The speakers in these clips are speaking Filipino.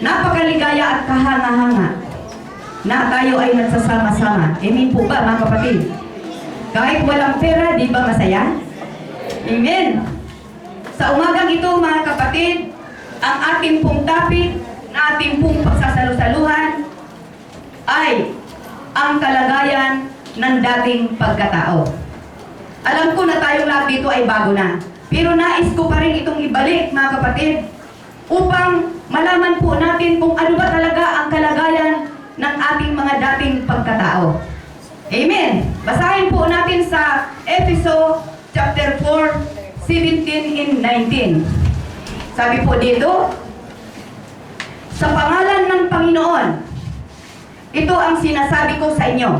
Napakaligaya at kahanga-hanga na tayo ay nagsasama-sama. Amen po ba, mga kapatid? Kahit walang pera, di ba masaya? Amen. Sa umagang ito, mga kapatid, ang ating pong topic na ating pong pagsasalu-saluhan ay ang kalagayan ng dating pagkatao. Alam ko na tayong lahat dito ay bago na. Pero nais ko pa rin itong ibalik, mga kapatid, upang malaman po natin kung ano ba talaga ang kalagayan ng ating mga dating pagkatao. Amen. Basahin po natin sa Efeso chapter 4, 17 and 19. Sabi po dito, sa pangalan ng Panginoon, ito ang sinasabi ko sa inyo.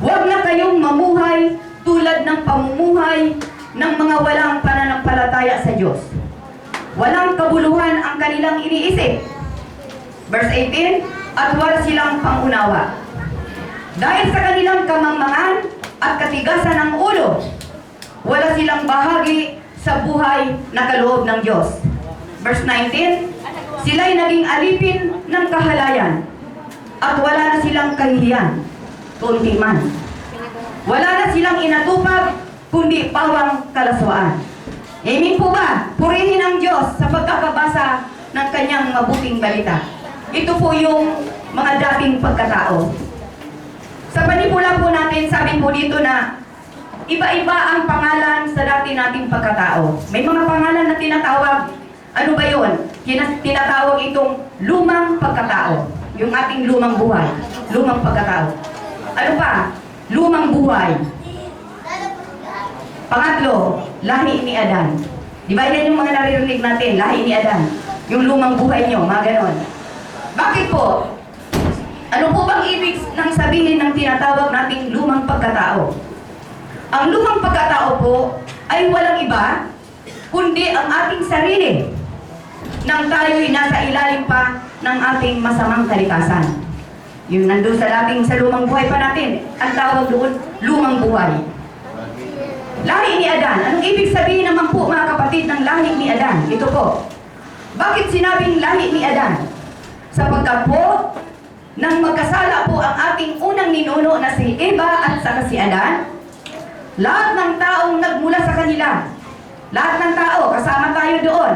Huwag na kayong mamuhay tulad ng pamumuhay ng mga walang pananampalataya sa Diyos. Walang kabuluhan ang kanilang iniisip. Verse 18, at wala silang pangunawa. Dahil sa kanilang kamangmangan at katigasan ng ulo, wala silang bahagi sa buhay na kaloob ng Diyos. Verse 19, sila'y naging alipin ng kahalayan at wala na silang kahihiyan, kunti man. Wala na silang inatupag, kundi pawang kalaswaan. Amen po ba? Purihin ang Diyos sa pagkakabasa ng kanyang mabuting balita. Ito po yung mga dating pagkatao. Sa panipula po natin, sabi po dito na iba-iba ang pangalan sa dati nating pagkatao. May mga pangalan na tinatawag, ano ba yun? Tinatawag itong lumang pagkatao. Yung ating lumang buhay. Lumang pagkatao. Ano pa? Lumang buhay. Pangatlo, lahi ni Adan. Di ba yan yung mga naririnig natin? Lahi ni Adan. Yung lumang buhay nyo, mga ganon. Bakit po? Ano po bang ibig ng sabihin ng tinatawag nating lumang pagkatao? Ang lumang pagkatao po ay walang iba, kundi ang ating sarili nang tayo'y nasa ilalim pa ng ating masamang kalikasan. Yung nandun sa lumang buhay pa natin, ang tawag doon, lumang buhay. Lahi ni Adan. Anong ibig sabihin naman po, mga kapatid, ng lahi ni Adan? Ito po. Bakit sinabing lahi ni Adan? Sapagkat po, nang magkasala po ang ating unang ninuno na si Eva at saka si Adan, lahat ng taong nagmula sa kanila, lahat ng tao, kasama tayo doon,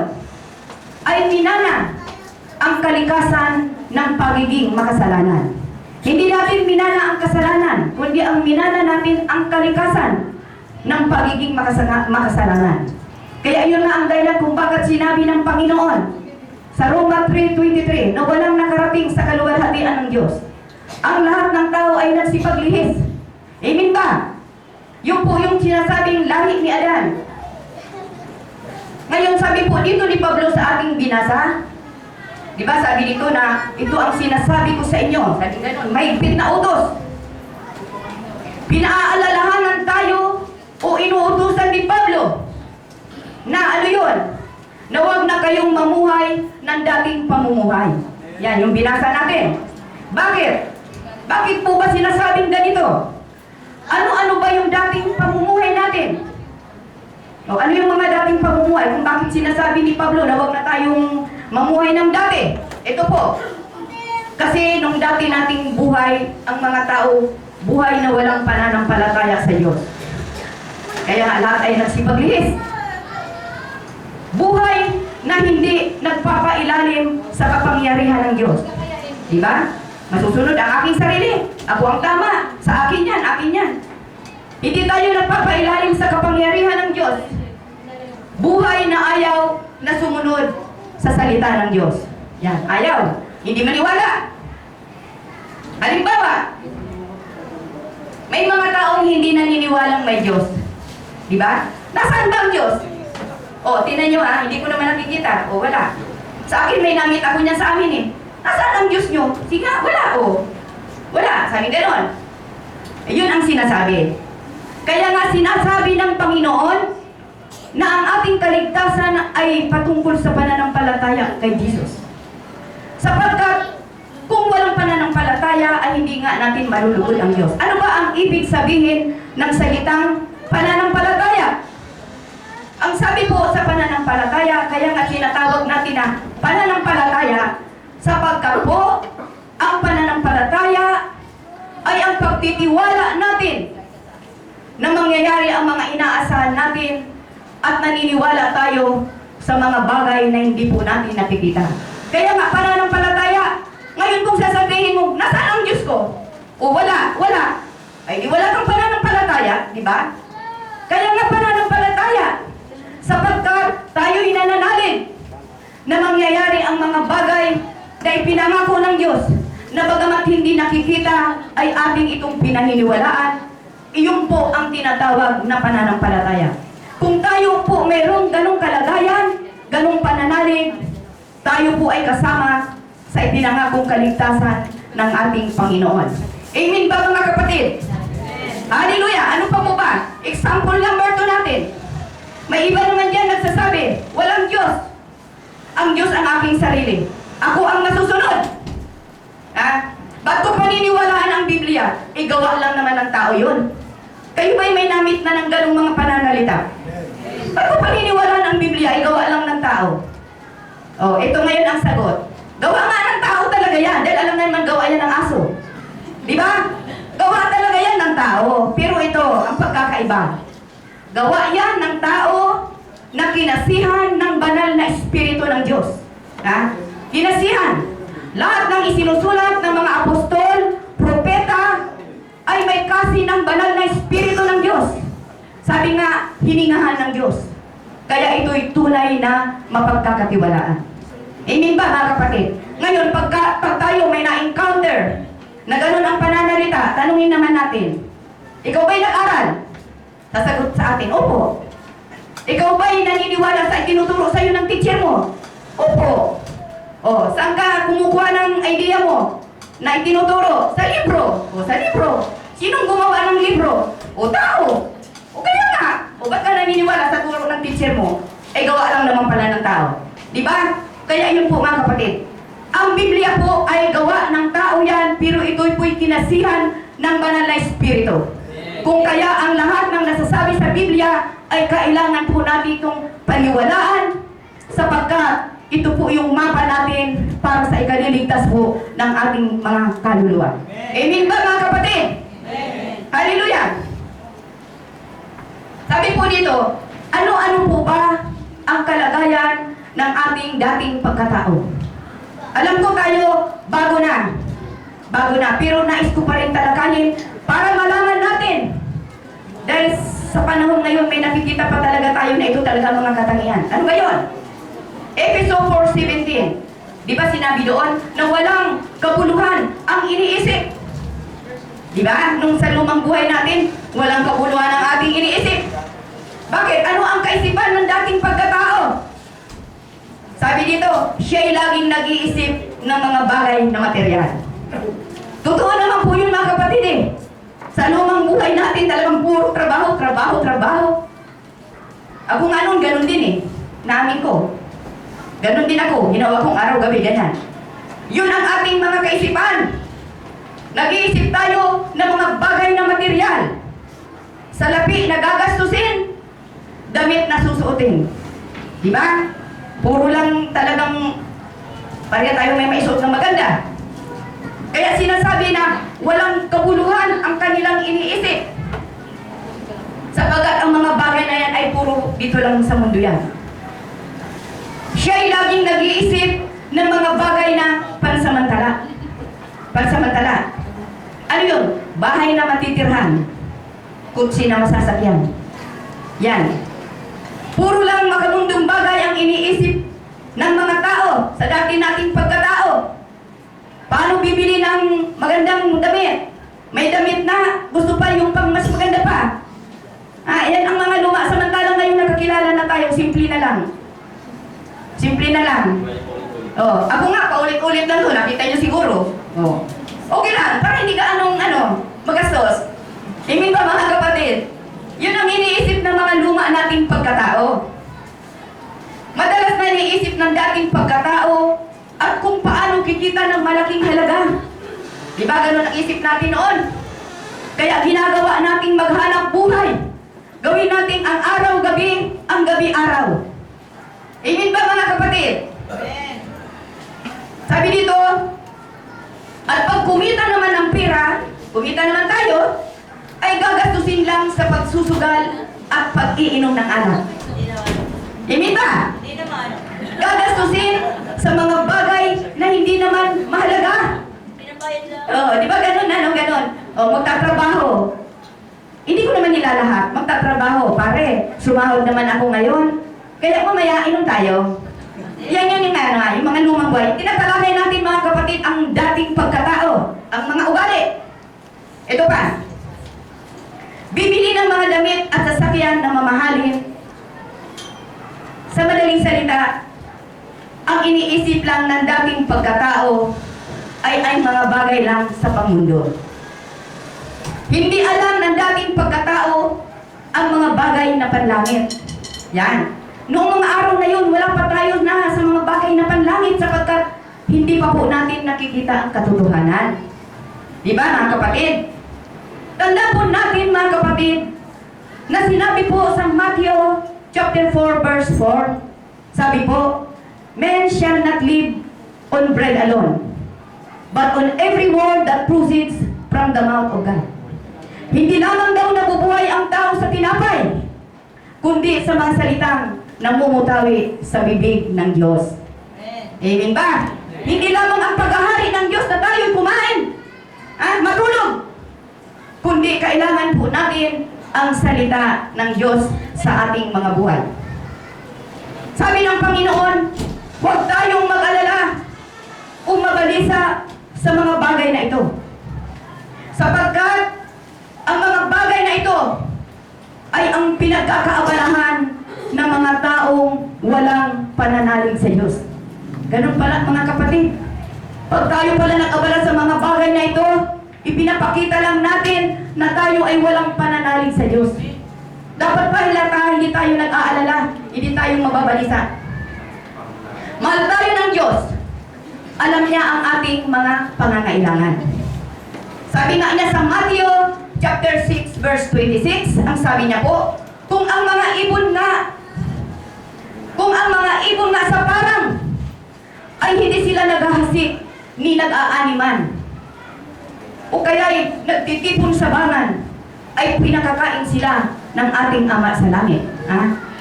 ay minana ang kalikasan ng pagiging makasalanan. Hindi natin minana ang kasalanan, kundi ang minana natin ang kalikasan ng pagiging makasalanan. Kaya yun na ang dahilan kung bakit sinabi ng Panginoon sa Roma 3:23 na walang nakarating sa kaluwalhatian ng Diyos. Ang lahat ng tao ay nagsipaglihis. Amen ba? Yung po yung sinasabing lahi ni Adan. Ngayon sabi po dito ni Pablo sa ating binasa, di ba sabi dito na ito ang sinasabi ko sa inyo. Sabi ganun, mahigpit na utos. Pinaalalahanan tayo o inuutusan ni Pablo na ano yun? Na huwag na kayong mamuhay ng dating pamumuhay. Yan, yung binasa natin. Bakit? Bakit po ba sinasabing ganito? Ano-ano ba yung dating pamumuhay natin? O, ano yung mga dating pamumuhay? Kung bakit sinasabi ni Pablo na huwag na tayong mamuhay ng dati? Ito po. Kasi nung dati nating buhay, ang mga tao, buhay na walang pananampalataya sa Diyos. Kaya lahat ay nagsipaglihis. Buhay na hindi nagpapailalim sa kapangyarihan ng Diyos. Diba? Masusunod ang aking sarili. Ako ang tama. Sa akin yan, akin yan. Hindi tayo nagpapailalim sa kapangyarihan ng Diyos. Buhay na ayaw na sumunod sa salita ng Diyos. Yan, ayaw. Hindi maniwala. Halimbawa, may mga taong hindi naniniwalang may Diyos. Diba? Nasaan ba ang Diyos? O, tinan nyo hindi ko naman nakikita. O, wala. Sa akin may namit ako niya sa amin Nasaan ang Diyos nyo? Sige, wala. O, wala. Sabi ganon. Yun ang sinasabi. Kaya nga sinasabi ng Panginoon na ang ating kaligtasan ay patungkol sa pananampalataya kay Jesus. Sapagkat kung walang pananampalataya ay hindi nga natin malulugod ang Diyos. Ano ba ang ibig sabihin ng salitang pananampalataya? Ang sabi po sa pananampalataya, kaya nga sinatawag natin na pananampalataya, natin na mangyayari ang mga inaasahan natin at naniniwala tayo sa mga bagay na hindi po natin nakikita. Kaya nga, pananampalataya. Ngayon kung sasabihin mo, nasaan ang Diyos ko? O wala. Ay di wala kang pananampalataya, di ba? Kaya nga pananampalataya. Sapagkat tayo'y nananalig na mangyayari ang mga bagay na ipinangako ng Diyos na bagamat hindi nakikita ay ating itong pinaniniwalaan. Iyon po ang tinatawag na pananampalataya. Kung tayo po mayroong ganong kalagayan, ganong pananalig, tayo po ay kasama sa ipinangakong kaligtasan ng ating Panginoon. Amen ba mga kapatid? Hallelujah! Ano pa po ba? Example number 2 natin. May iba naman dyan nagsasabi, walang Diyos. Ang Diyos ang aking sarili. Ako ang masusunod. Ba't ko paniniwalaan ang Biblia? Gawa lang naman ng tao yun. Kayo ba'y may namit na ng ganong mga pananalita? Ba't ko paniniwalaan ang Biblia? Gawa lang ng tao. Oh, ito ngayon ang sagot. Gawa nga ng tao talaga yan. Dahil alam naman gawa yan ng aso. Di ba? Gawa talaga yan ng tao. Pero ito, ang pagkakaiba. Gawa yan ng tao na kinasihan ng banal na Espiritu ng Diyos. Kinasihan. Lahat ng isinusulat ng mga apostol, propeta, ay may kasi ng banal na Espiritu ng Diyos. Sabi nga, hiningahan ng Diyos. Kaya ito'y tunay na mapagkakatiwalaan. Amen ba mga kapatid? Ngayon, pag tayo may na-encounter na ganun ang pananalita, tanungin naman natin, ikaw ba'y nag-aral? Sasagot sa atin, opo. Ikaw ba'y naniniwala sa itinuturo sa'yo ng teacher mo? Opo. O, saan ka kumukuha ng idea mo na itinuturo? Sa libro. O, sa libro. Sinong gumawa ng libro? O, tao. O, kaya nga. O, ba't ka naniniwala sa turo ng teacher mo? Gawa lang naman pala ng tao. Di ba? Kaya yun po mga kapatid. Ang Biblia po ay gawa ng tao yan, pero ito'y po'y kinasihan ng banal na Espiritu. Kung kaya ang lahat ng nasasabi sa Biblia ay kailangan po natin itong paniwalaan sapagkat ito po yung mapa natin para sa ikaliligtas po ng ating mga kaluluwa. Amen ba mga kapatid? Amen. Hallelujah! Sabi po dito, ano-ano po ba ang kalagayan ng ating dating pagkatao? Alam ko tayo, bago na, pero nais ko pa rin talakayin para malaman natin. Dahil sa panahon ngayon, may nakikita pa talaga tayo na ito talaga mga katangian. Ano ba yun? Episode 4:17. Di ba sinabi doon na walang kabuluhan ang iniisip? Di ba? Nung sa lumang buhay natin, walang kabuluhan ang ating iniisip. Bakit? Ano ang kaisipan ng dating pagkatao? Sabi dito, siya'y laging nag-iisip ng mga bagay na material. Totoo naman po yun mga kapatid eh. Sa lumang buhay natin talagang puro trabaho. Ako nga nun, ganun din eh. Namin ko. Ganun din ako. Ginawa kong araw-gabi, ganyan. Yun ang ating mga kaisipan. Nag-iisip tayo ng mga bagay na material. Salapi na gagastusin. Damit na susuotin. Di ba? Puro lang talagang pareha tayo may maisuot na maganda. Kaya sinasabi na walang kabuluhan ang kanilang iniisip. Sapagat ang mga bagay na yan ay puro dito lang sa mundo yan. Siya'y laging nag-iisip ng mga bagay na pansamantala. Pansamantala. Ano yun? Bahay na matitirhan. Kutsi na masasakyan. Yan. Puro lang makamundong bagay ang iniisip ng mga tao sa dati nating pagkatao. Paano bibili ng magandang damit? May damit na, gusto pa yung pang mas maganda pa. Yan ang mga luma. Samantalang ngayon nakakilala na tayo, simple na lang. Simple na lang. Ako nga, paulit-ulit lang to, nakita nyo siguro. Okay lang, para hindi ka magastos. Amen ba mga kapatid? Yun ang iniisip ng mga luma nating pagkatao. Madalas na iniisip ng dating pagkatao at kung paano kikita ng malaking halaga. Di ba ganun ang isip natin noon? Kaya ginagawa nating maghanap buhay. Gawin natin ang araw-gabi, ang gabi-araw. Amen ba mga kapatid? Amen. Sabi dito, at pag kumita naman ng pera, kumita naman tayo, ay gagastusin lang sa pagsusugal at pag-iinom ng alak. Amen ba? Hindi naman. Gagastusin sa mga bagay na hindi naman mahalaga. Pinabayad lang. Oo, di ba ganun, ano, ganun? O, magtatrabaho. Hindi ko naman nilalahat, magtatrabaho. Pare, sumahod naman ako ngayon. Kaya mamaya, inom tayo. Yan yung ano, yung mga lumang buhay. Tinatalakay natin mga kapatid ang dating pagkatao, ang mga ugali. Ito pa. Bibili ng mga damit at sasakyan na mamahalin. Sa madaling salita, ang iniisip lang ng dating pagkatao ay mga bagay lang sa pamundo. Hindi alam ng dating pagkatao ang mga bagay na panlangit. Yan. Noong mga araw na yun, wala pa tayo na sa mga bagay na panlangit sapagkat hindi pa po natin nakikita ang katotohanan. Di ba mga kapatid? Tandaan po natin mga kapatid na sinabi po sa Matthew chapter 4 verse 4, sabi po, "Men shall not live on bread alone, but on every word that proceeds from the mouth of God." Hindi lamang daw nabubuhay ang tao sa tinapay, kundi sa mga salitang namumutawi sa bibig ng Diyos. Amen ba? Hindi lamang ang paghahari ng Diyos na tayo'y kumain, matulog, kundi kailangan po natin ang salita ng Diyos sa ating mga buhay. Sabi ng Panginoon, huwag tayong mag-alala o mabalisa sa mga bagay na ito. Sapagkat ang mga bagay na ito ay ang pinagkakaabalahan ng mga taong walang pananalig sa Diyos. Ganun pala mga kapatid. Pag tayo pala nag-abala sa mga bagay na ito, ipinapakita lang natin na tayo ay walang pananalig sa Diyos. Dapat pa hindi tayo nag-aalala, hindi tayo mababalisa. Mahal tayo ng Diyos. Alam niya ang ating mga pangangailangan. Sabi nga niya sa Matthew chapter 6 verse 26, ang sabi niya po, kung ang mga ibon nga sa parang ay hindi sila naghahasik ni nag-aaniman o kaya'y nagtitipon sa bangan, ay pinakakain sila ng ating Ama sa langit.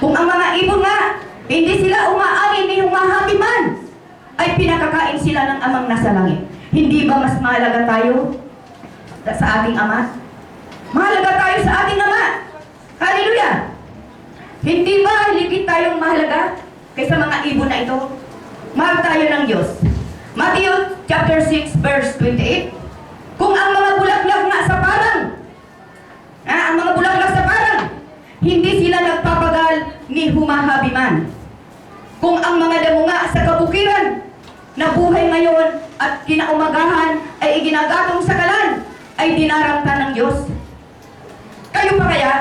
Kung ang mga ibon nga hindi sila umaani ni humahatiman, ay pinakakain sila ng Amang nasa langit. Hindi ba mas mahalaga tayo sa ating Ama? Mahalaga tayo sa ating Ama. Hallelujah! Hindi ba higit tayong mahalaga kaysa mga ibon na ito? Mahal tayo ng Diyos. Matthew chapter 6 verse 28. Kung ang mga bulaklak nga sa parang, ang mga bulaklak sa parang, hindi sila nagpapagal ni humahabiman. Kung ang mga damo nga sa kabukiran, na buhay ngayon at kinaumagahan ay iginagatong sa kalan, ay dinaramta ng Diyos. Kayo pa kaya?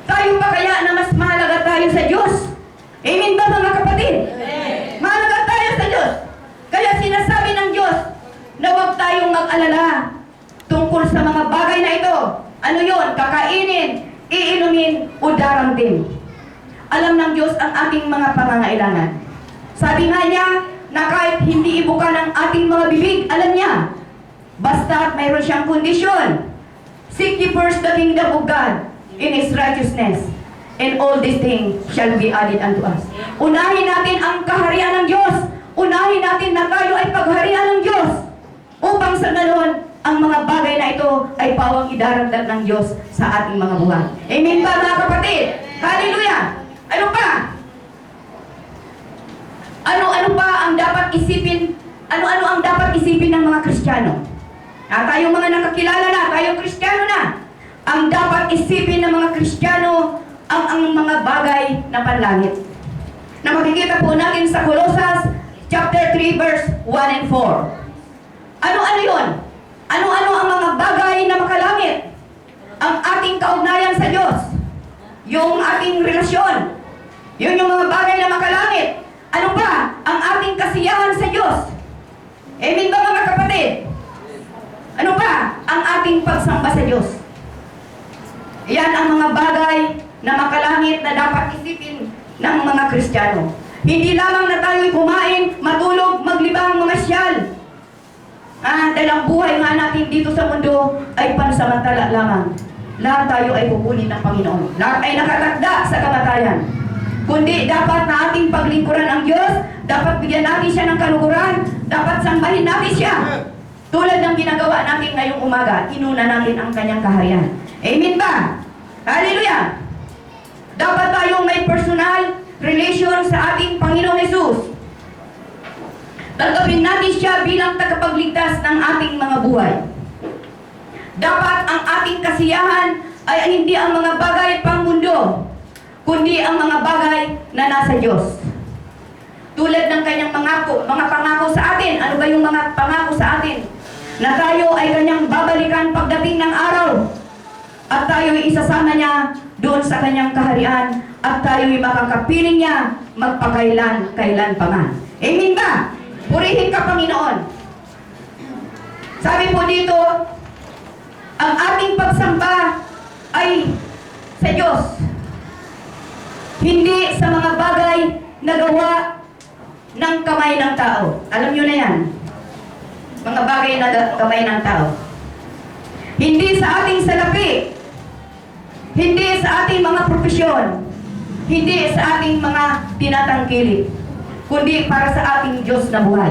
Tayo pa kaya na mas mahalaga tayo sa Diyos? Amen ba mga kapatid? Amen. Mahalaga tayo sa Diyos. Kaya sinasabi ng Diyos na huwag tayong mag-alala tungkol sa mga bagay na ito. Ano yon? Kakainin, iinumin, o daramtin. Alam ng Diyos ang ating mga pangangailangan. Sabi nga niya na kahit hindi ibuka ng ating mga bibig, alam niya. Basta mayroon siyang kondisyon. Seek ye first the kingdom of God in His righteousness, and all these things shall be added unto us. Unahin natin ang kaharian ng Diyos. Unahin natin na tayo ay pagharian ng Diyos. Upang sa ganon, ang mga bagay na ito ay pawang idaragdag ng Diyos sa ating mga buhay. Amen ba mga kapatid? Hallelujah! Ano pa? Ano pa ang dapat isipin? Ano-ano ang dapat isipin ng mga Kristiyano? Tayong mga nakakilala na, tayong Kristiyano na. Ang dapat isipin ng mga Kristiyano ang mga bagay na panlangit. Na makikita po natin sa Colossus chapter 3 verse 1 and 4. Ano-ano yun? Ano-ano ang mga bagay na makalangit? Ang ating kaugnayan sa Diyos. Yung ating relasyon. Yun yung mga bagay na makalangit. Ano pa? Ang ating kasiyahan sa Diyos. Amen ba mga kapatid? Ano pa? Ang ating pagsamba sa Diyos. Yan ang mga bagay na makalangit na dapat isipin ng mga Kristiyano. Hindi lamang na tayo'y kumain, matulog, maglibang, mamasyal. dahil ang buhay nga natin dito sa mundo ay pansamantala lamang. Lahat tayo ay pupunin ng Panginoon. Lahat ay nakatakda sa kamatayan. Kundi dapat na ating paglingkuran ang Diyos, dapat bigyan natin siya ng kaluguran, dapat sambahin natin siya. Tulad ng ginagawa natin ngayong umaga, inuna natin ang kanyang kaharian. Amen ba? Hallelujah! Dapat tayong may personal relation sa ating Panginoong Hesus. Tanggapin natin siya bilang tagapagligtas ng ating mga buhay. Dapat ang ating kasiyahan ay hindi ang mga bagay pang mundo, kundi ang mga bagay na nasa Diyos. Tulad ng kanyang mga pangako sa atin. Ano ba yung mga pangako sa atin? Na tayo ay kanyang babalikan pagdating ng araw. At tayo ay isasama niya doon sa kanyang kaharian. At tayo ay makakapiling niya magpakailan pa man. Amen ba? Purihin ka, Panginoon. Sabi po dito, ang ating pagsamba ay sa Diyos. Hindi sa mga bagay na gawa ng kamay ng tao. Alam nyo na yan. Mga bagay na kamay ng tao. Hindi sa ating salapi. Hindi sa ating mga profesyon. Hindi sa ating mga tinatangkilik. Kundi para sa ating Diyos na buhay.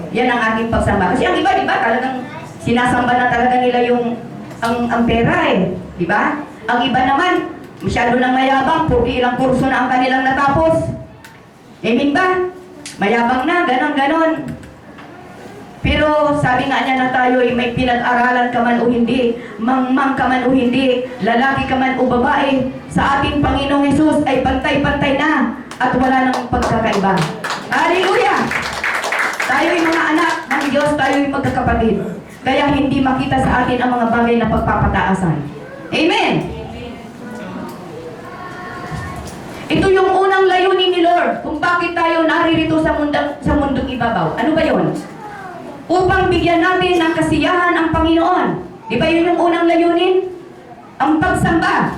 Yan ang ating pagsamba. Kasi ang iba, di ba, talagang sinasamba na talaga nila yung ang pera eh. Di ba? Ang iba naman, masyado nang mayabang, ilang kurso na ang kanilang natapos. Amen ba? Mayabang na, ganon. Pero sabi nga niya na tayo ay may pinag-aralan ka man o hindi, mangmang ka man o hindi, lalaki ka man o babae, sa ating Panginoong Hesus ay pantay-pantay na at wala nang pagkakaiba. Hallelujah! Tayo ay mga anak ng Diyos, tayo ay magkakapatid. Kaya hindi makita sa atin ang mga bagay na pagpapataasan. Amen! Ito yung unang layunin ni Lord kung bakit tayo naririto sa mundong ibabaw. Ano ba yun? Upang bigyan natin ng kasiyahan ang Panginoon. Di ba yun yung unang layunin? Ang pagsamba.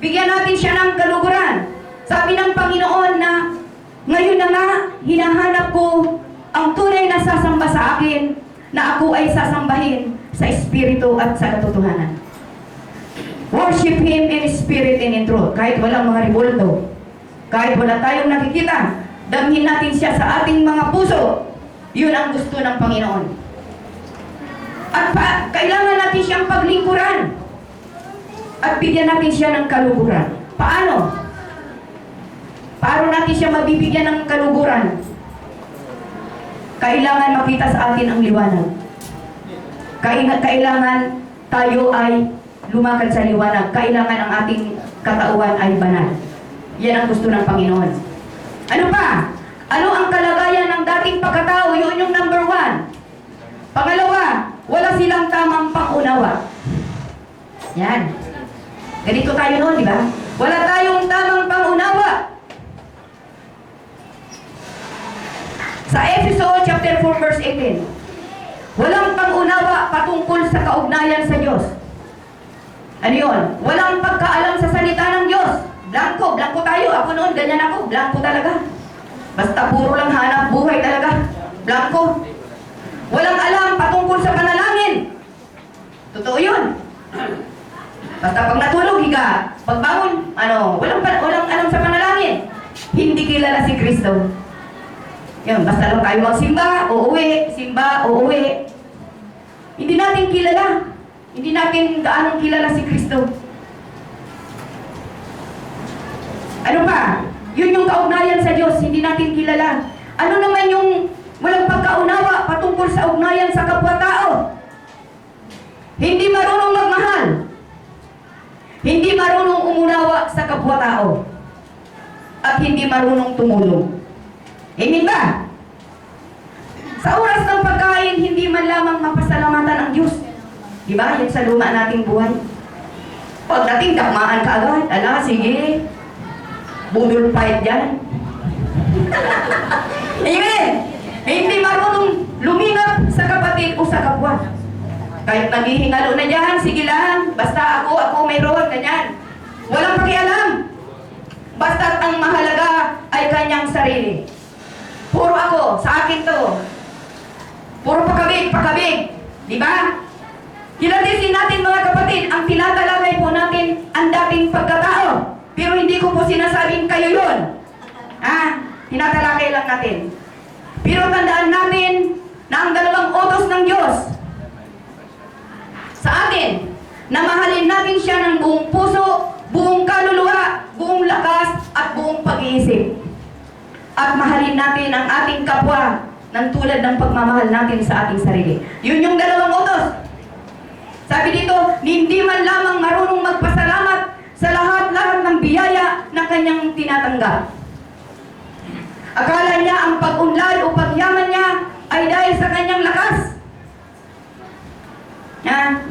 Bigyan natin siya ng kaluguran. Sabi ng Panginoon na ngayon na nga, hinahanap ko ang tunay na sasamba sa akin na ako ay sasambahin sa Espiritu at sa katotohanan. Worship Him in Spirit and in truth. Kahit walang mga rebulto, kahit wala tayong nakikita, damhin natin siya sa ating mga puso. Yun ang gusto ng Panginoon. At kailangan natin siyang paglingkuran. At bigyan natin siya ng kaluguran. Paano? Paano natin siya mabibigyan ng kaluguran? Kailangan makita sa atin ang liwanag. Kailangan tayo ay lumakad sa liwanag. Kailangan ang ating katauhan ay banal. Yan ang gusto ng Panginoon. Ano pa? Ano ang kalagayan ng dating pagkatao? Yun yung number 1. Pangalawa, wala silang tamang pangunawa. Yan. Ganito tayo noon, di ba? Wala tayong tamang pangunawa. Sa Efeso chapter 4 verse 18, walang pangunawa patungkol sa kaugnayan sa Diyos. Ano yun? Walang pagkaalam sa salita ng Diyos. Blanco tayo. Ako noon, ganyan ako. Blanco talaga. Basta puro lang hanap buhay talaga. Blanco. Walang alam patungkol sa panalangin. Totoo yun. Basta pag natulog, higa. Pagbangon, walang alam sa panalangin. Hindi kilala si Kristo. Yan, basta lang tayo magsimba, uuwi, simba, uuwi. Hindi natin kilala. Hindi natin gaanong kilala si Kristo. Ano pa? Yun yung kaugnayan sa Diyos, hindi natin kilala. Ano naman yung walang pagkaunawa patungkol sa ugnayan sa kapwa-tao? Hindi marunong magmahal. Hindi marunong umunawa sa kapwa-tao. At hindi marunong tumulong. Amen ba? Sa oras ng pagkain, hindi man lamang mapasalamatan ang Diyos. Diba? Yan sa luma nating buhay. Pagdating, dakmaan ka agad. Ala, sige. Budol fight dyan. Amen! Hindi marunong lumingap sa kapatid o sa kapwa. Kahit naghihingalo na dyan, sige lang. Basta ako mayroon, ganyan. Walang pakialam. Basta ang mahalaga ay kanyang sarili. Puro ako, sa akin to. Puro pakabig. Di ba? Kilatisin natin mga kapatid, ang tinatalakay po natin ang dating pagkatao. Pero hindi ko po sinasabing kayo yun. Tinatalakay lang natin. Pero tandaan natin na ang dalawang utos ng Diyos sa atin, na mahalin natin siya ng buong puso, buong kaluluwa, buong lakas, at buong pag-iisip. At mahalin natin ang ating kapwa ng tulad ng pagmamahal natin sa ating sarili. Yun yung dalawang utos. Sabi dito, hindi man lamang marunong magpasalamat sa lahat-lahat ng biyaya na kanyang tinatanggap. Akala niya ang pag-unlad o pagyaman niya ay dahil sa kanyang lakas.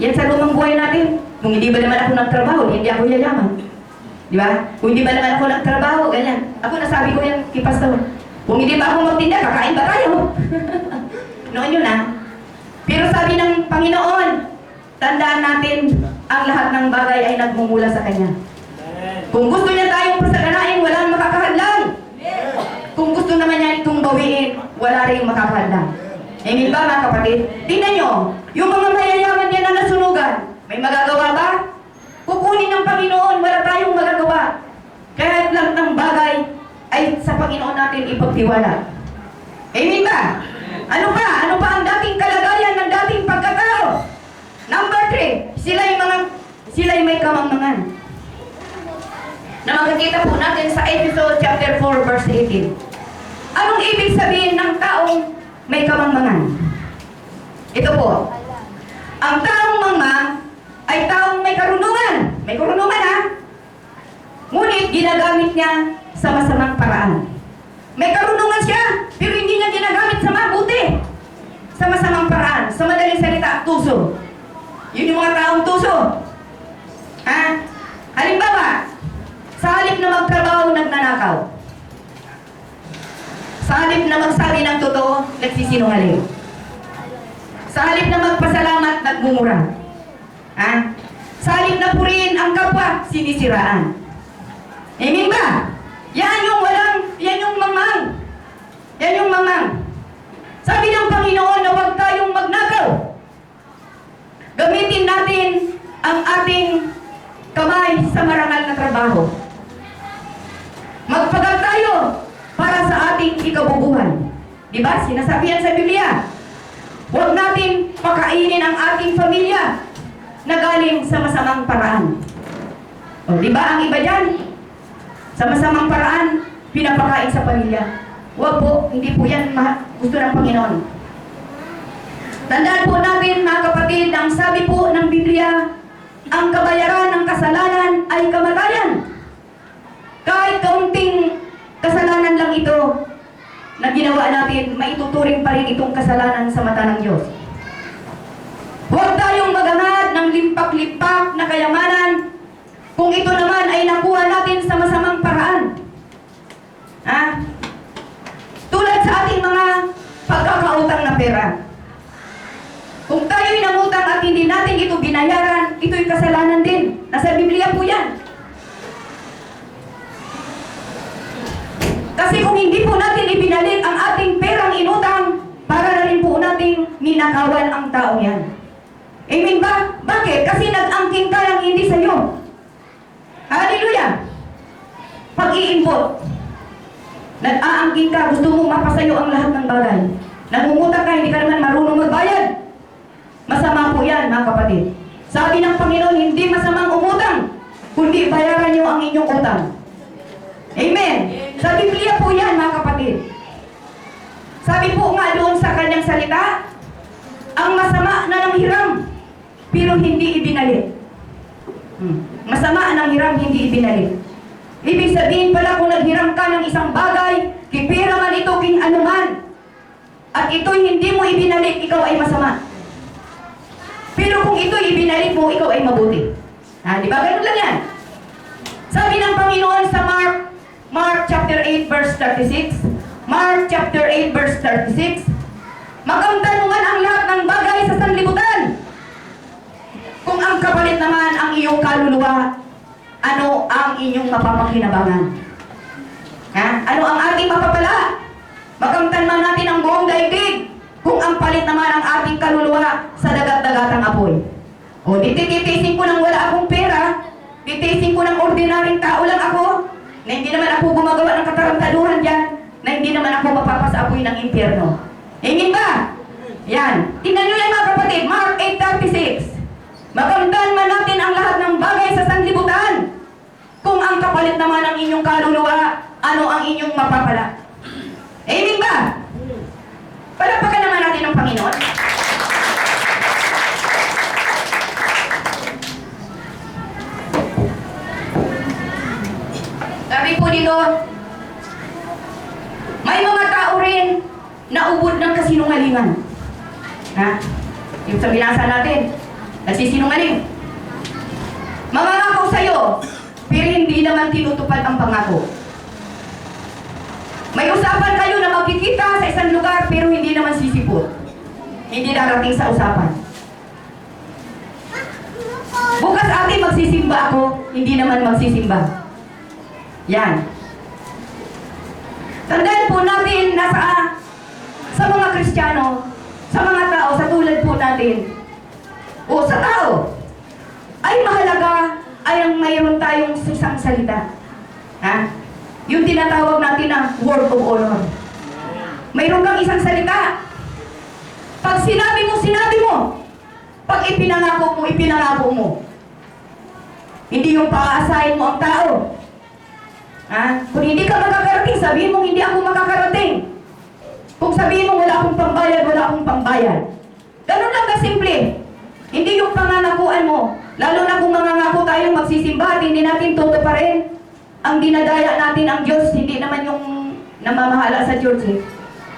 Yan sa lumang buhay natin. Kung hindi ba naman ako nagtrabaho, hindi ako yayaman. Di ba? Kung hindi ba naman ako nagtrabaho, ganyan. Ako nasabi ko yan kay Pastor. Kung hindi ba ako magtinda, kakain ba tayo? Noon yun Pero sabi ng Panginoon, tandaan natin, ang lahat ng bagay ay nagmumula sa Kanya. Kung gusto niya tayong pasaganain, walang makakahadlang. Kung gusto naman niya itong bawiin, wala rin makakahadlang. Amen ba mga kapatid? Tingnan nyo, yung mga mayayaman niya na nasunugan, may magagawa ba? Kukunin ng Panginoon, wala tayong magagawa. Kaya lahat ng bagay ay sa Panginoon natin ipagtiwala. Amen ba? Ano pa? Ano pa ang dating kalagayan ng dating pagkatao? Number 3, sila'y may kamangmangan. Na makikita po natin sa Episode chapter 4 verse 18. Anong ibig sabihin ng taong may kamangmangan? Ito po. Ang taong mangmang ay taong may karunungan. May karunungan Ngunit ginagamit niya sa masamang paraan. May karunungan siya, pero hindi niya ginagamit sa mabuti. Sa masamang paraan. Sa madaling salita, tuso. Yun yung mga taong tuso. Halimbawa, sa halip na magtrabaho, nagnanakaw. Sa halip na magsabi ng totoo, nagsisinungaling. Sa halip na magpasalamat, nagmumura. Sa halip na purihin ang kapwa, sinisiraan. Amen ba? Yan yung mamang. Yan yung mamang. Sabi ng Panginoon na huwag tayong magnakaw. Gamitin natin ang ating kamay sa marangal na trabaho. Magpagal tayo para sa ating ikabubuhay. Diba? Sinasabi yan sa Biblia. Huwag natin pakainin ang ating pamilya na galing sa masamang paraan. O, diba ang iba dyan? Sa masamang paraan, pinapakain sa pamilya. Huwag po, hindi po yan gusto ng Panginoon. Tandaan po natin, mga kapatid, ang sabi po ng Biblia, ang kabayaran ng kasalanan ay kamatayan. Kahit kaunting kasalanan lang ito na ginawa natin, maituturing pa rin itong kasalanan sa mata ng Diyos. Huwag tayong maghangad ng limpak-limpak na kayamanan kung ito naman ay nakuha natin sa masamang paraan. Tulad sa ating mga pagkakautang na pera. Kung tayo'y nangutang at hindi natin ito binayaran, ito'y kasalanan din. Nasa Biblia po yan. Kasi kung hindi po natin ibinalik ang ating perang inutang, para na rin po nating ninakawan ang tao yan. Amen ba? Bakit? Kasi nag-angking ka lang hindi sa'yo. Hallelujah! Pag-iimpot. Nag-aangking ka, gusto mong mapasayo ang lahat ng bagay. Nangungutang ka, hindi ka naman marunong magbayad. Masama po yan, mga kapatid. Sabi ng Panginoon, hindi masamang umutang, kundi bayaran niyo ang inyong utang. Amen. Sa Biblia po yan, mga kapatid. Sabi po nga doon sa kanyang salita, ang masama na ng hiram, pero hindi ibinalik. Masama ng hiram, hindi ibinalik. Ibig sabihin pala kung naghiram ka ng isang bagay, kipira man ito king anuman, at ito'y hindi mo ibinalik, ikaw ay masama. Pero kung ito'y ibinalik mo, ikaw ay mabuti. Di ba? Ganun lang yan. Sabi ng Panginoon sa Mark chapter 8 verse 36, Mark chapter 8 verse 36, makamtan mo man ang lahat ng bagay sa sanlibutan. Kung ang kapalit naman ang iyong kaluluwa, ano ang inyong mapapakinabangan? Ano ang ating mapapala? Makamtan man natin ang buong daigdig, kung ang palit naman ang ating kaluluwa sa dagat-dagatang apoy. O, titisin ko nang wala akong pera, titisin ko ng ordinaryong tao lang ako, na hindi naman ako gumagawa ng katarantaduhan dyan, na hindi naman ako mapapasapoy ng impyerno. Amen ba? Yan. Tingnan nyo yan mga kapatid, Mark 8:36. Makamtan man natin ang lahat ng bagay sa sanlibutan, kung ang kapalit naman ng inyong kaluluwa, ano ang inyong mapapala. Amen ba? Palapakan naman natin ang Panginoon. Sabi po dito, may mga tao rin na ubod ng kasinungalingan. Ha? Yung sa binasa natin, nagsisinungaling. Mangangako sa'yo, pero hindi naman tinutupad ang pangako. May usapan kayo na magkikita sa isang lugar pero hindi naman sisipot. Hindi darating sa usapan. Bukas ate magsisimba ako, hindi naman magsisimba. Yan. Tandaan po natin na sa mga Kristiyano, sa mga tao, sa tulad po natin, o sa tao, ay mahalaga ay ang mayroon tayong isang salita. Ha? Yung tinatawag natin na word of honor. Mayroon kang isang salita. Pag sinabi mo, sinabi mo. Pag ipinangako mo. Hindi yung paaasahin mo ang tao. Ha? Kung hindi ka makakarating, sabihin mo hindi ako makakarating. Kung sabihin mo wala akong pambayad, wala akong pambayad. Ganun lang kasimple. Hindi yung panganakuan mo. Lalo na kung mangangako tayong magsisimba at hindi natin tutuparin. Ang dinadaya natin ang Diyos, hindi naman yung namamahala sa church eh.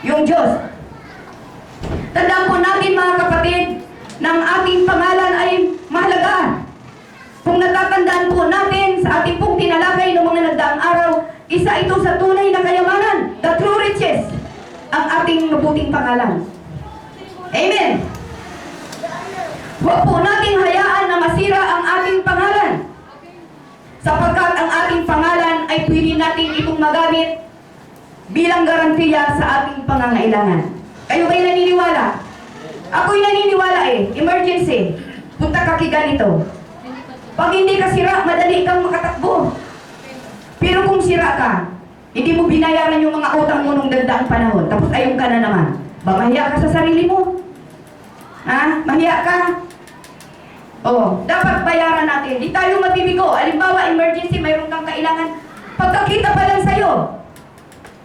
Yung Diyos. Tandaan po natin mga kapatid, na ang ating pangalan ay mahalaga. Kung natatandaan po natin sa ating pong tinalakay ng mga nagdaang araw, isa ito sa tunay na kayamanan, the true riches, ang ating mabuting pangalan. Amen. Huwag po nating hayaan na masira ang ating pangalan. Sapagkat ang ating pangalan ay pwede natin itong magamit bilang garantiya sa ating pangangailangan. Kayo ba'y naniniwala? Ako'y naniniwala eh. Emergency. Punta ka kay ganito. Pag hindi ka sira, madali kang makatakbo. Pero kung sira ka, hindi mo binayaran yung mga utang mo nung dagdaang panahon, tapos ayun ka na naman. Ba, mahiya ka sa sarili mo? Ha? Mahiya ka? Oh, dapat bayaran natin. Di tayo mabibigo. Halimbawa, emergency, mayroon kang kailangan. Pagkakita pa lang sa'yo,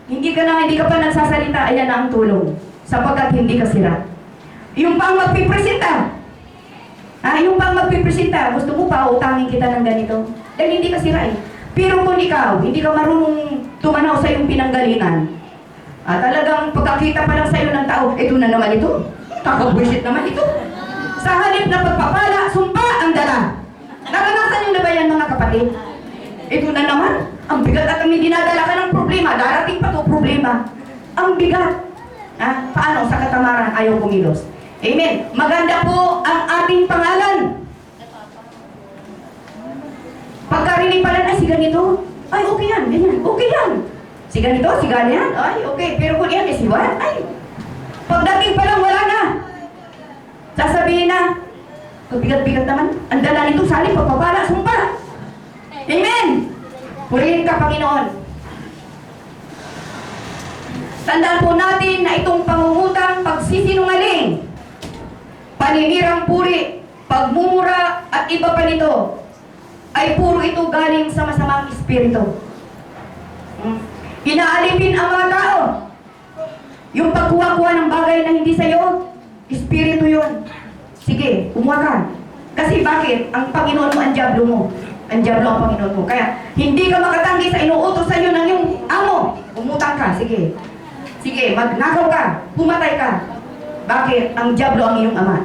hindi ka pa nagsasalita, ayan na ang tulong. Sapagkat hindi ka sira. Yung pang magpipresenta. Yung pang magpipresenta, gusto mo pa utangin kita ng ganito. Dahil hindi ka sira eh. Pero kung ikaw, hindi ka marunong tumanaw sa iyong pinanggalingan, talagang pagkakita pa lang sa'yo ng tao, ito na naman ito. Kakabwisit naman ito. Sa halip na pagpapala, sumpa ang dala. Naranasan nyo na ba yan mga kapatid? Ito na naman, ang bigat at ang dinadala ka ng problema. Darating pa to problema. Ang bigat. Paano? Sa katamaran, ayaw kumilos. Amen. Maganda po ang ating pangalan. Pagkarinig pala na, si ganito. Ay, okay yan, ganyan. Okay yan. Si ganito, si ganyan. Ay, okay. Pero kung yan, si Juan, ay. Pagdating pa lang, wala na. Sasabihin na, bigat-bigat naman, ang dala nito, sali, pagpapala, sumpa. Amen! Purihin ka, Panginoon. Tandaan po natin na itong pangungutang, pagsisinungaling, paninirang puri, pagmumura, at iba pa nito, ay puro ito galing sa masamang espiritu. Hinaalipin ang mga tao. Yung pagkuha-kuha ng bagay na hindi sa'yo, espiritu yun. Sige, kumuha ka. Kasi bakit? Ang Panginoon mo, ang diablo mo. Ang diablo ang Panginoon mo. Kaya, hindi ka makatanggi sa inuutos sa iyo ng iyong amo. Umutang ka, sige. Sige, magnakaw ka. Pumatay ka. Bakit? Ang diablo ang iyong ama.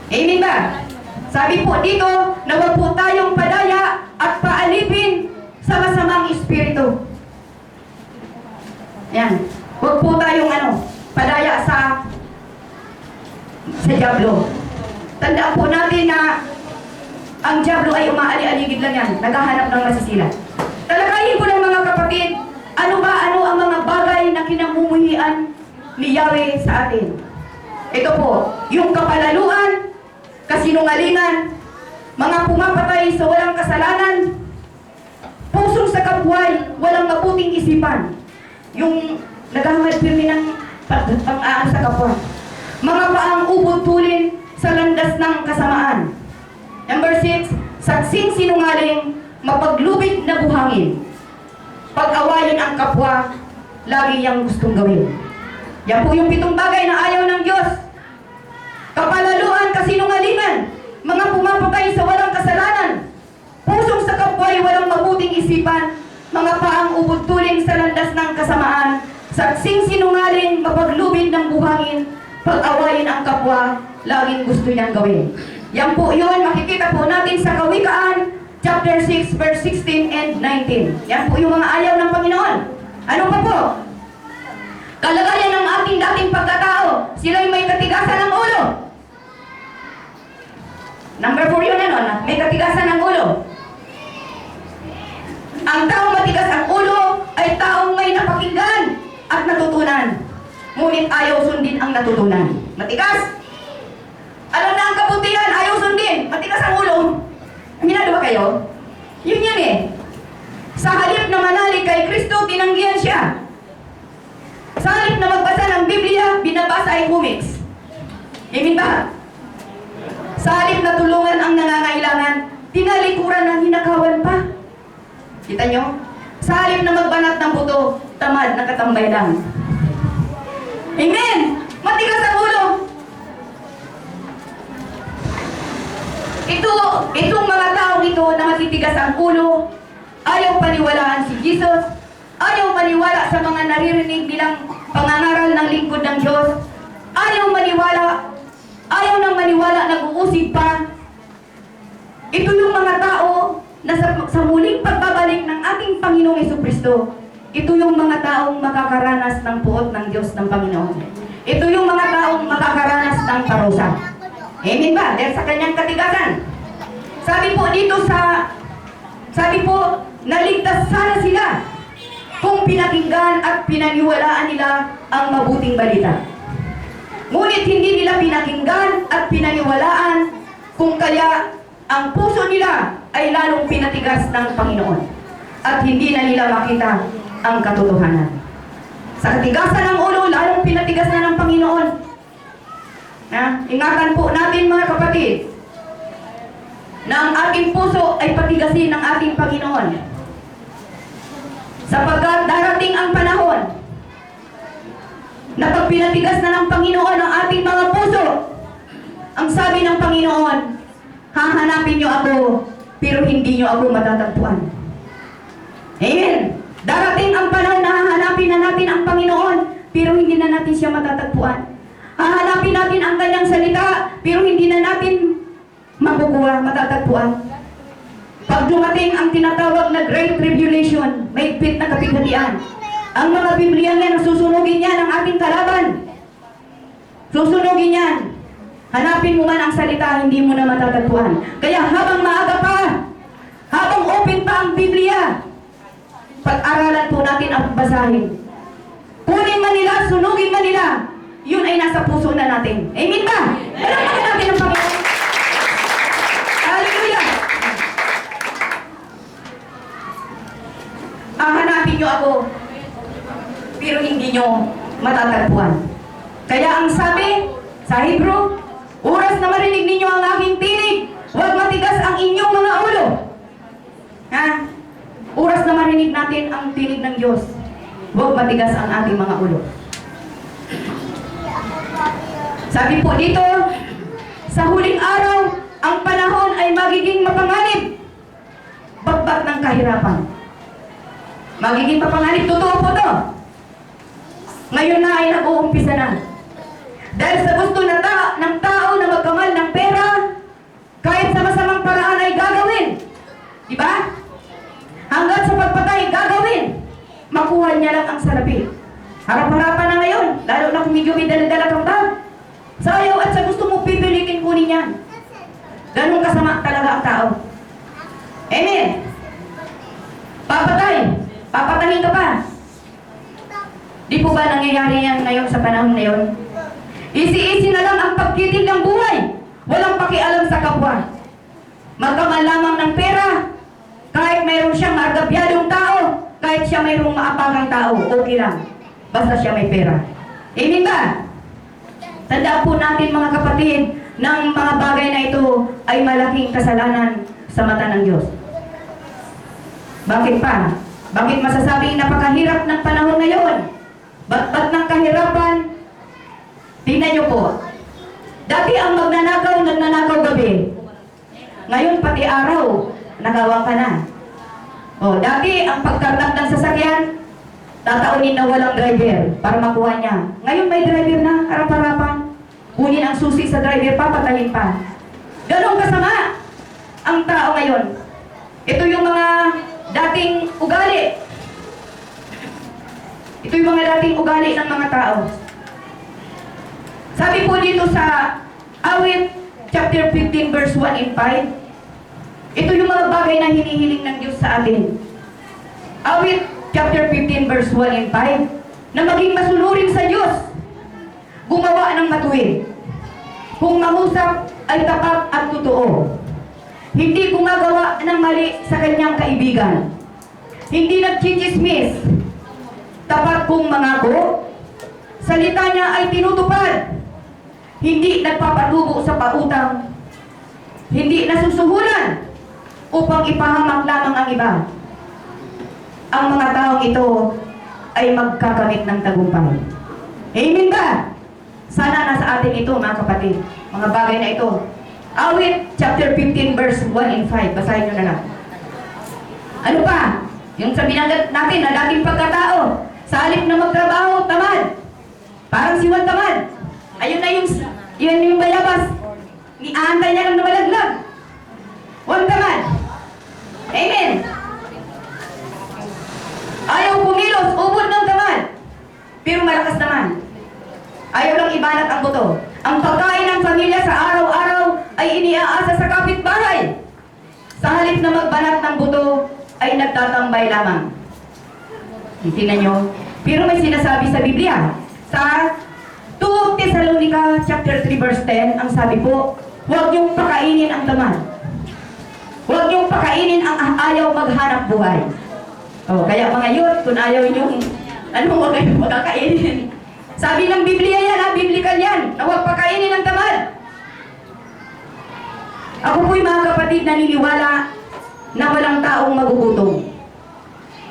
Amen ba? Sabi po dito, na huwag po tayong padaya at paalipin sa masamang espiritu. Yan. Huwag po tayong padaya sa diablo. Tandaan po natin na ang diablo ay umaali-aligid lang yan. Naghahanap ng masisila. Talakayin ko ng mga kapatid, ano ang mga bagay na kinamumuhian ni Yahweh sa atin? Ito po, yung kapalaluan, kasinungalingan, mga pumapatay sa walang kasalanan, pusong sa kapway, walang mabuting isipan, yung naghahangad pirmi ng pag-aan sa kapwa, mga paang ubod tulin sa landas ng kasamaan. Number 6, saksing sinungaling, mapaglubid na buhangin. Pag-awayin ang kapwa, lagi niyang gustong gawin. Yan po yung 7 bagay na ayaw ng Diyos. Kapalaluan, kasinungalingan, mga pumapatay sa walang kasalanan, pusong sa kapwa ay walang mabuting isipan, mga paang ubod tulin sa landas ng kasamaan, saksing sinungaling, mapaglubid ng buhangin, pag-awayin ang kapwa, laging gusto niyang gawin. Yan po yun, makikita po natin sa Kawikaan, chapter 6, verse 16 and 19. Yan po yung mga ayaw ng Panginoon. Ano pa po? Kalagayan ng ating dating pagkatao, sila'y may katigasan ng ulo. Number 4 yun, ano? May katigasan ng ulo. Ang taong matigas ang ulo ay taong may napakinggan at natutunan. Ngunit ayaw sundin ang natutunan. Matigas. Alam na ang kabutihan, ayaw sundin. Matigas ang ulo. Aminado ba kayo? Yun yan eh. Sa halip na manalig kay Kristo, tinanggihan siya. Sa halip na magbasa ng Biblia, binabasa ay comics. Amen ba? Sa halip na tulungan ang nangangailangan, tinalikuran ng hinakawan pa. Kita nyo? Sa halip na magbanat ng buto, tamad, nakatambay lang. Amen! Matigas ang ulo. Itong mga taong ito na matitigas ang ulo, ayaw paniwalaan si Jesus, ayaw maniwala sa mga naririnig nilang pangangaral ng lingkod ng Diyos, ayaw nang maniwala, nag-uusig pa. Ito yung mga tao na sa muling pagbabalik ng ating Panginoong Jesucristo, ito yung mga taong makakaranas ng puot ng Diyos ng Panginoon. Ito yung mga taong makakaranas ng parusa. Amen ba? Dahil sa kanyang katigasan. Sabi po, naligtas sana sila kung pinakinggan at pinaniwalaan nila ang mabuting balita. Ngunit hindi nila pinakinggan at pinaniwalaan, kung kaya ang puso nila ay lalong pinatigas ng Panginoon at hindi na nila makita ang katotohanan. Sa katigasan ng ulo, lalong pinatigas na ng Panginoon. Ingatan po natin mga kapatid na ang ating puso ay patigasin ng ating Panginoon. Sapagkat darating ang panahon na pag pinatigas na ng Panginoon ang ating mga puso, ang sabi ng Panginoon, hahanapin niyo ako, pero hindi niyo ako matatagpuan. Amen. Darating ang panahon na hahanapin na natin ang Panginoon, pero hindi na natin siya matatagpuan. Hahanapin natin ang kanyang salita, pero hindi na natin makukuha, matatagpuan. Pag dumating ang tinatawag na Great Tribulation, may pit na kapighatian, ang mga Biblia niya, susunugin niya ng ating kalaban. Susunugin yan. Hanapin mo man ang salita, hindi mo na matatagpuan. Kaya habang maaga pa, habang open pa ang Biblia, pag-aralan po natin at basahin. Kunin man nila, sunugin man nila, yun ay nasa puso na natin. Amen ba? Palakpakan natin ang Panginoon. Hallelujah! Hanapin niyo ako, pero hindi niyo matatagpuan. Kaya ang sabi sa Hebrew, oras na marinig ninyo ang aking tinig, huwag matigas ang inyong mga ulo. Oras na marinig natin ang tinig ng Diyos, huwag matigas ang ating mga ulo. Sabi po dito, sa huling araw, ang panahon ay magiging mapanganib. Bakbak ng kahirapan. Magiging mapanganib, totoo po to. Ngayon na ay nag-uumpisa na. Dahil sa gusto ng tao na magkamal ng pera, kahit sa masamang paraan ay gagawin. Diba? Hanggat sa pagpatay, gagawin. Makuha niya lang ang salapi. Harap-harapan na ngayon, lalo na kung medyo may dala-dala kang bag. Sa ayaw at sa gusto mo pipilitin kunin yan. Ganun kasama talaga ang tao. Amen. Papatay. Papatahin ka pa. Di po ba nangyayari yan ngayon sa panahon na yun? Easy-easy na lang ang pagkiting ng buhay. Walang pakialam sa kapwa. Magkaman lamang ng pera. Kahit mayroon siyang margabyadong tao, kahit siya mayroong maapagang tao, okay lang. Basta siya may pera. Amen ba? Tandaan po natin mga kapatid, ng mga bagay na ito ay malaking kasalanan sa mata ng Diyos. Bakit pa? Bakit masasabing napakahirap ng panahon ngayon? Ba't ng kahirapan? Tingnan niyo po. Dati ang magnanakaw, nagnanakaw gabi. Ngayon pati araw, nagawang ka na. O, dati ang pagkartak ng sasakyan, tataunin na walang driver para makuha niya. Ngayon may driver na, harap-harapan. Kunin ang susi sa driver, papatayin pa. Ganong kasama ang tao ngayon. Ito yung mga dating ugali. Ito yung mga dating ugali ng mga tao. Sabi po dito sa Awit chapter 15 verse 1 and 5, ito yung mga bagay na hinihiling ng Diyos sa atin. Awit chapter 15 verse 1 and 5, na maging masunurin sa Diyos, gumawa ng matuwid. Kung mangusap ay tapat at totoo. Hindi gumagawa ng mali sa kanyang kaibigan. Hindi nagchichismis. Tapat kung mangako. Salita niya ay tinutupad. Hindi nagpapatubo sa pautang. Hindi nasusuhulan upang ipahamak lamang ang iba. Ang mga taong ito ay magkakamit ng tagumpay. Amen ba? Sana nasa atin ito mga kapatid. Mga bagay na ito. Awit chapter 15 verse 1 and 5. Basahin nyo na lang. Ano pa? Yung sabihin natin na dating pagkatao. Sa halip na magtrabaho, tamad. Parang siwan tamad. Ayun na yung bayabas. Niaantay niya lang na malaglag. Huwag tamad. Amen. Ayaw kumilos, ubod ng tamad. Pero malakas naman. Ayaw lang ibanat ang buto. Ang pagkain ng pamilya sa araw-araw ay iniaasa sa kapitbahay. Sa halip na magbanat ng buto, ay nagtatambay lamang. Tingnan nyo. Pero may sinasabi sa Biblia. Sa 2 Thessalonica chapter 3 verse 10, ang sabi po, huwag niyong pakainin ang tamad. Huwag niyong pakainin ang ayaw maghanap buhay. O, kaya mga youth, kung ayaw niyong, huwag kayong magkakainin. Sabi ng Biblia yan, Biblikal yan, na huwag pakainin ang tamad. Ako po'y mga kapatid naniniwala na walang taong magugutom.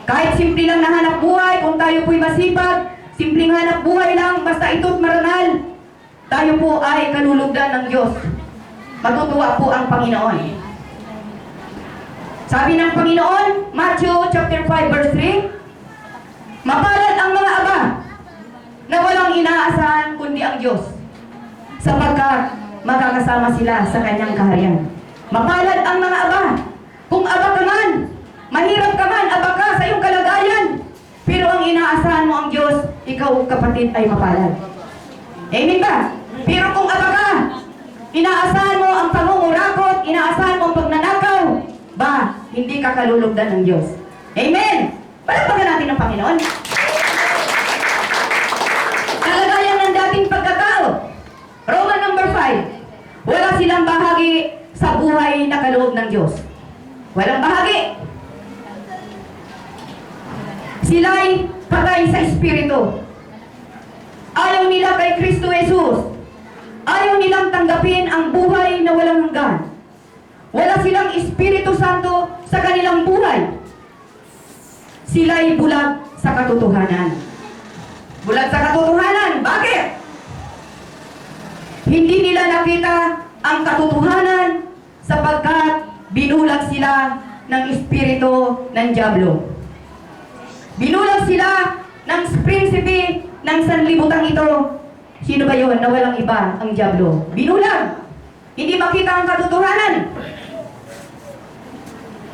Kahit simple lang na hanap buhay, kung tayo po'y masipag, simpleng hanap buhay lang, basta ito't maranal, tayo po ay kalulugdan ng Diyos. Matutuwa po ang Panginoon. Sabi ng Panginoon, Matthew chapter 5 verse 3, mapalad ang mga aba na walang inaasahan kundi ang Diyos, sapagkat makakasama sila sa kanyang kaharian. Mapalad ang mga aba. Kung aba ka man, mahirap ka man, aba ka sa iyong kalagayan, pero ang inaasahan mo ang Diyos, ikaw kapatid ay mapalad. Amen ba? Pero kung aba ka, inaasahan mo ang pangungurakot, inaasahan mo ang pagnanakaw, ba, hindi ka kalulugdan ng Diyos. Amen! Palagpagan natin ng Panginoon. Kalagayan ng dating pagkatao. Roman number 5. Wala silang bahagi sa buhay na kaloob ng Diyos. Walang bahagi. Sila'y patay sa Espiritu. Ayaw nila kay Kristo Jesus. Ayaw nilang tanggapin ang buhay na walang hanggan. Wala silang Espiritu Santo sa kanilang buhay. Sila'y bulag sa katotohanan. Bulag sa katotohanan. Bakit? Hindi nila nakita ang katotohanan sapagkat binulag sila ng espiritu ng dyablo. Binulag sila ng prinsipe ng sanlibutan ito. Sino ba yun na walang iba ang dyablo? Binulag. Hindi makita ang katotohanan.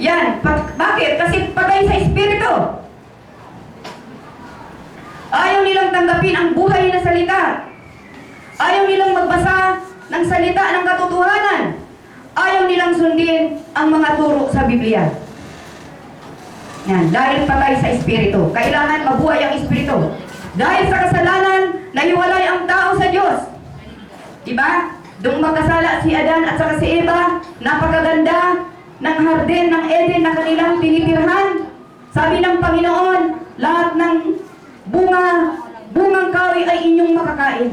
Yan. Bakit? Kasi patay sa espiritu. Ayaw nilang tanggapin ang buhay na salita. Ayaw nilang magbasa ng salita ng katotohanan. Ayaw nilang sundin ang mga turo sa Biblia. Yan, dahil patay sa espiritu. Kailangan mabuhay ang espiritu. Dahil sa kasalanan, nahiwalay ang tao sa Diyos. Diba? Doong magkasala si Adan at saka si Eva, napakaganda ng hardin ng Eden na kanilang tinitirhan. Sabi ng Panginoon, lahat ng bungang kahoy ay inyong makakain.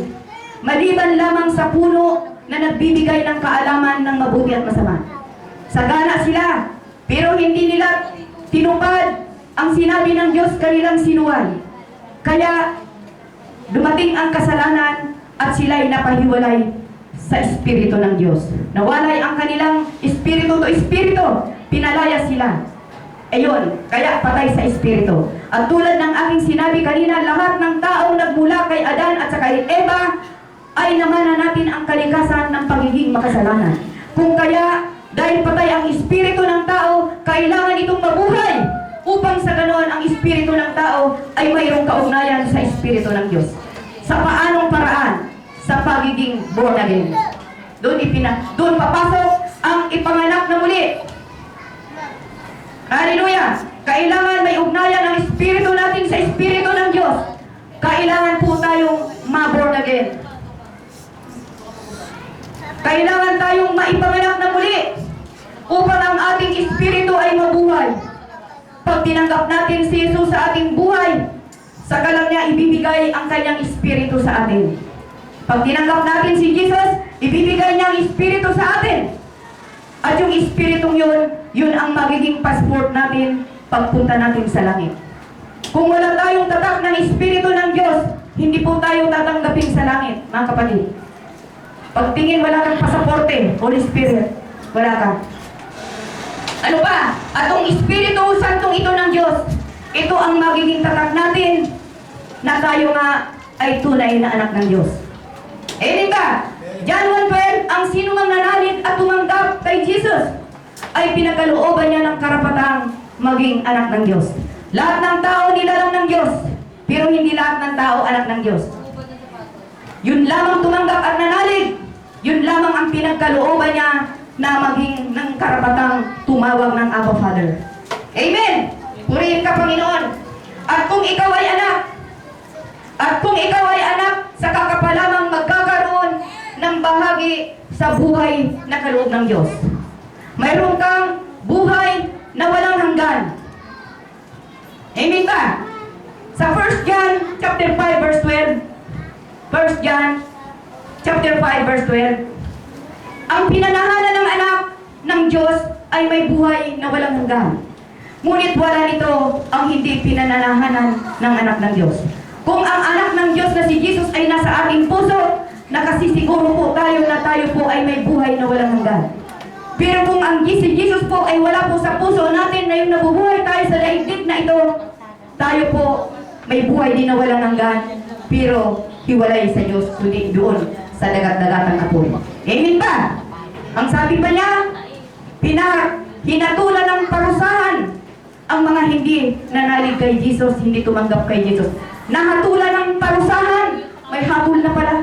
Maliban lamang sa puno na nagbibigay ng kaalaman ng mabuti at masama. Sagana sila, pero hindi nila tinupad ang sinabi ng Diyos kanilang sinuway. Kaya dumating ang kasalanan at sila'y napahiwalay sa Espiritu ng Diyos. Nawalay ang kanilang espiritu to espiritu, pinalaya sila. Ayun, kaya patay sa espiritu. At tulad ng aking sinabi kanina, lahat ng taong nagmula kay Adan at saka kay Eva ay namana natin ang kalikasan ng pagiging makasalanan. Kung kaya, dahil patay ang espiritu ng tao, kailangan itong mabuhay upang sa ganoon ang espiritu ng tao ay mayroong kaugnayan sa espiritu ng Diyos. Sa paanong paraan? Sa pagiging born again. Doon papasok ang ipanganak na muli. Hallelujah! Kailangan may ugnayan ang espiritu natin sa espiritu ng Diyos. Kailangan po tayong ma-born again. Kailangan tayong maipanganak na muli upang ang ating espiritu ay mabuhay. Pag tinanggap natin si Jesus sa ating buhay, saka lang niya ibibigay ang kanyang espiritu sa atin. Pag tinanggap natin si Jesus, ibibigay niya ang espiritu sa atin. At yung espiritong yun ang magiging passport natin pagpunta natin sa langit. Kung wala tayong tatak ng espiritu ng Diyos, hindi po tayo tatanggapin sa langit, mga kapatid. Pagtingin wala kang pasaporte, Holy Spirit, wala ka. Ano pa? Atong Espiritu Santong ito ng Diyos, ito ang magiging tatak natin na tayo nga ay tunay na anak ng Diyos. Amen ba? John 1:12, ang sino mang nanalig at tumanggap kay Jesus ay pinagkalooban niya ng karapatang maging anak ng Diyos. Lahat ng tao nilalang ng Diyos, pero hindi lahat ng tao anak ng Diyos. Yun lamang tumanggap at nanalig, yun lamang ang pinagkalooban niya na maging ng karapatang tumawag ng Abba Father. Amen! Purihin ka, Panginoon. At kung ikaw ay anak, saka ka pa lamang magkakaroon ng bahagi sa buhay na kaloob ng Diyos. Mayroon kang buhay na walang hanggan. Amen ba? Sa 1 John chapter 5 verse 12, 1 John chapter 5 verse 12, ang pinanahanan ng anak ng Diyos ay may buhay na walang hanggan. Ngunit wala nito ang hindi pinananahanan ng anak ng Diyos. Kung ang anak ng Diyos na si Jesus ay nasa ating puso, nakasisiguro po tayo na tayo po ay may buhay na walang hanggan. Pero kung ang si Jesus po ay wala po sa puso natin na yung nabubuhay tayo sa daigdig na ito, tayo po may buhay din na walang hanggan, pero hiwalay sa Diyos, kundi doon sa dagat-dagatang apoy. Amen ba? Ang sabi pa niya, hinatulan ng parusahan ang mga hindi nanalig kay Jesus, hindi tumanggap kay Jesus. Nahatulan ng parusahan, may hatol na pala.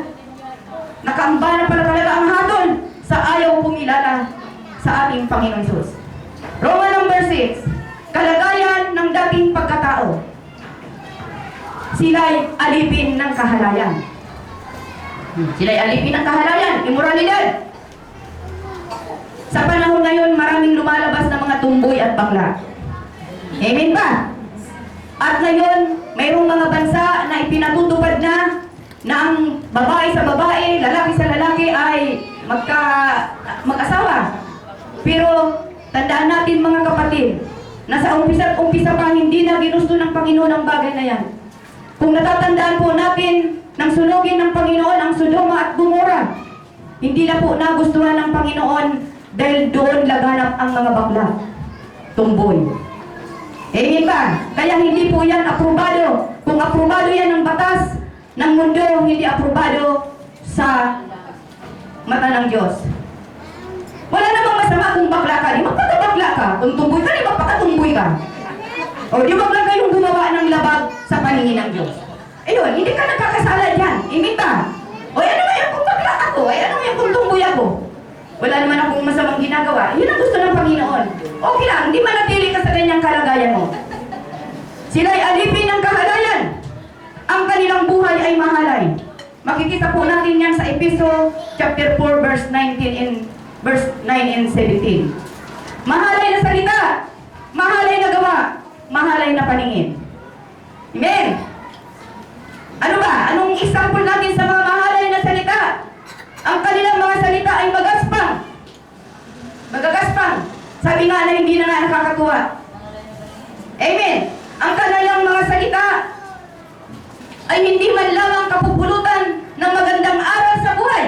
Nakaamba na pala talaga ang hatol sa ayaw pumilala sa ating Panginoon Jesus. Roma number 6, kalagayan ng dating pagkatao. Sila'y alipin ng kahalayan. Sila'y alipin ng kahalayan, immoralidad. Sa panahon ngayon, maraming lumalabas na mga tumboy at bakla. Amen ba? At ngayon, mayroong mga bansa na ipinatutupad na ang babae sa babae, lalaki sa lalaki ay mag-asawa. Pero tandaan natin mga kapatid, na sa umpisa pa hindi na ginusto ng Panginoon ang bagay na yan. Kung natatandaan po natin nang sunugin ng Panginoon ang Sodoma at Gomora, hindi na po nagustuhan ng Panginoon dahil doon laganap ang mga bakla, tumboy. Amen ba? Kaya hindi po yan aprobado. Kung aprobado yan ng batas ng mundo, hindi aprobado sa mata ng Diyos. Wala namang masama kung bakla ka. Di magpakabakla ka. Kung tumboy ka, di magpakatumboy ka. O di wag lang kayong gumawa ng labag sa paningin ng Diyos. Ayun, hindi ka nagkakasala dyan. Amen ba? O ano nga yung kung bakla ako? Ay ano nga yung kung tumboy ako? Wala naman akong masamang ginagawa. Yun ang gusto ng Panginoon. Okay lang, hindi manatili ka sa ganyang kalagayan mo. Sila'y alipin ng kahalayan. Ang kanilang buhay ay mahalay. Makikita po natin yan sa Episode chapter 4 verse 9 and 17. Mahalay na salita, mahalay na gawa, mahalay na paningin. Amen. Ano ba? Anong example natin sa mga mahalay na salita? Ang kanilang mga salita ay magaspang. Magagaspang. Sabi nga na hindi na nga nakakatuwa. Amen. Ang kanilang mga salita ay hindi man lamang kapupulutan ng magandang aral sa buhay.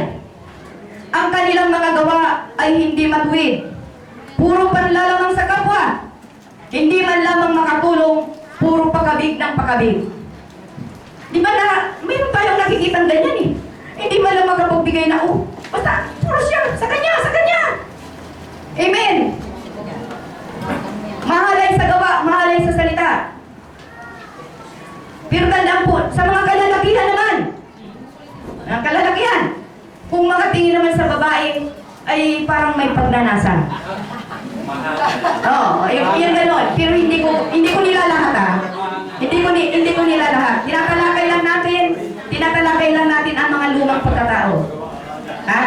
Ang kanilang mga gawa ay hindi matuwid. Puro panlalamang sa kapwa. Hindi man lamang makatulong, puro pakabig ng pakabig. Di ba na, mayroon tayong nakikitang ganyan eh. Hindi man lang makapagbigay na, basta, puro siya, sa kanya, sa kanya. Amen. Mahalay sa gawa, mahalay sa salita. Pero tandaan po, sa mga kalalakihan naman, ang kalalakihan, kung makatingin naman sa babae, ay parang may pagnanasa. Oo, yung ganon. Pero hindi ko nilalahat ha. Hindi ko nilalahat. Tinatalakay lang natin ang mga lumang pagkatao. Ha?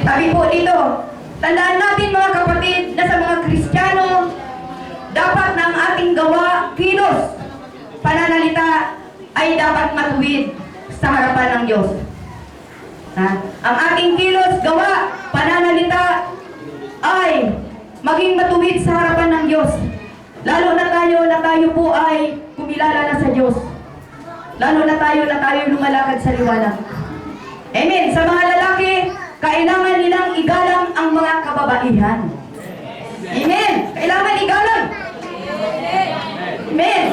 Sabi po dito, tandaan natin mga kapatid na sa mga Kristiyano, dapat na ang ating gawa, kilos, pananalita ay dapat matuwid sa harapan ng Diyos. Ha? Ang ating kilos, gawa, pananalita ay maging matuwid sa harapan ng Diyos. Lalo na tayo po ay kumilala na sa Diyos. Lalo na tayo lumalakad sa liwanag. Amen. Sa mga lalaki, kailangan nilang igalang ang mga kababaihan. Amen. Kailangan igalang. Amen.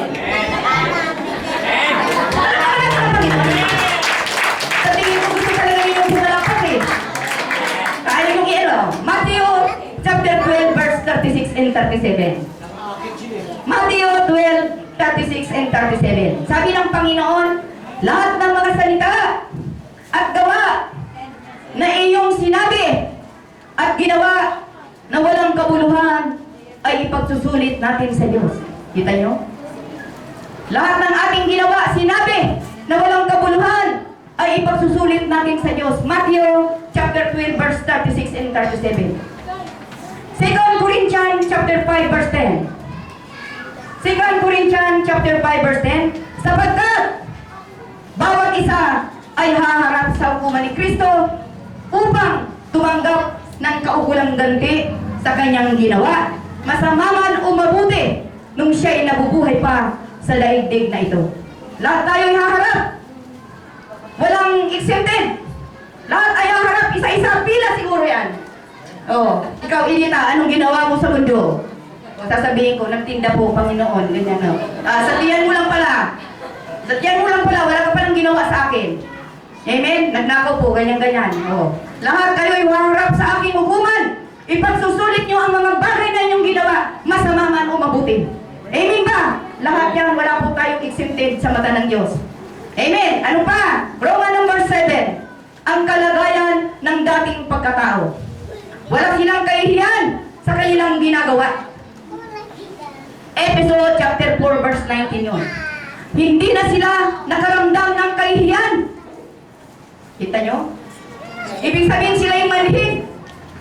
Sa tingin ko gusto talaga yung pumalakas eh. Kaya yung Matthew chapter 12 verse 36 and 37. Matthew 12, 36 and 37. Sabi ng Panginoon, lahat ng mga salita at gawa na iyong sinabi at ginawa na walang kabuluhan ay ipagsusulit natin sa Diyos. Kita nyo? Lahat ng ating ginawa, sinabi na walang kabuluhan ay ipagsusulit natin sa Diyos. Matthew chapter 12 verse 36 and 37. 2 Corinthians chapter 5 verse 10. 2 Corinthians chapter 5 verse 10, sapagkat bawat isa ay haharap sa hukuman ni Kristo upang tumanggap ng kaukulang ganti sa kanyang ginawa, masama man o mabuti, nung siya'y nabubuhay pa sa daigdig na ito. Lahat tayo ay haharap. Walang exempted. Lahat ay haharap, isa-isa, pila siguro yan. Ikaw, Inita, anong ginawa mo sa mundo? Sasabihin ko, nagtinda po, Panginoon, ganyan no. Sa tiyan mo lang pala. Sa tiyan mo lang pala, wala ka palang ginawa sa akin. Amen? Nagnakaw po, ganyan-ganyan. Lahat kayo ay waharap sa aking hukuman. Ipagsusulit nyo ang mga bagay na inyong ginawa, masama man o mabuti. Amen ba? Lahat yan, wala po tayong exempted sa mata ng Diyos. Amen? Ano pa? Roman number 7. Ang kalagayan ng dating pagkatao. Wala silang kahihiyan sa kanilang ginagawa. Episode chapter 4 verse 19 yun. Hindi na sila nakaramdam ng kahihiyan. Kita nyo? Ibig sabihin sila'y manhid.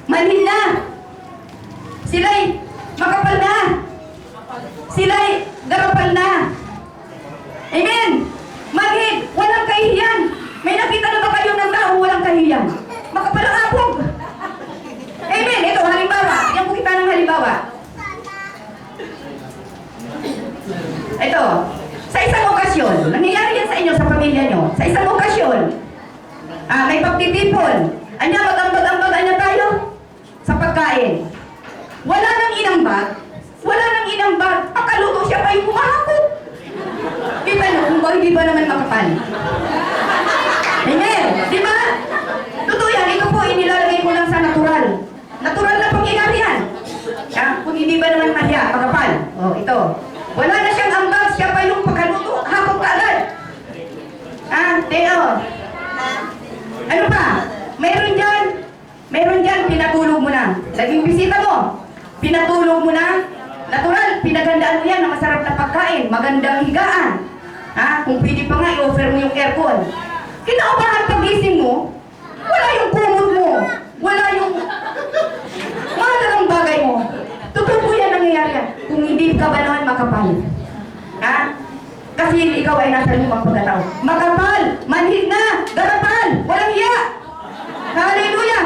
Manhid na. Sila'y makapal na. Sila'y garapal na. Amen. Manhid. Walang kahihiyan. May nakita na ba kayo ng tao walang kahihiyan? Makapal ang apog. Amen. Ito, halimbawa. Yan po kita ng halimbawa. Ito, sa isang okasyon, nangyayari yan sa inyo, sa pamilya nyo. Sa isang okasyon, may pagtitipon. Anya, mag-ambag-ambag, anya tayo? Sa pagkain. Wala nang inambag, pakaluto siya pa yung humahakot. Kita nyo, kung hindi ba naman makapal? Amen, di ba? Totoo yan, ito po, inilalagay ko lang sa natural. Natural na pangyayari yan. Kung hindi ba naman makapal. Ito. Wala na siyang ambag, siya pa yung pagkaluto, hakot ka agad. Teo. Ano pa? Meron dyan, pinatulog mo na. Laging bisita mo, pinatulog mo na. Natural, pinagandaan mo yan ng masarap na pagkain, magandang higaan. Ha? Kung pwede pa nga, i-offer mo yung aircon. Kinaubahan pagising mo, wala yung kumot mo. Wala yung mahalagang bagay mo. Totoo po yan nangyayari. Kung hindi ka ba naman makapal. Ha? Kasi ikaw ay nasa lumang pagkatao. Makapal, manhid na, garapal, walang iya. Hallelujah!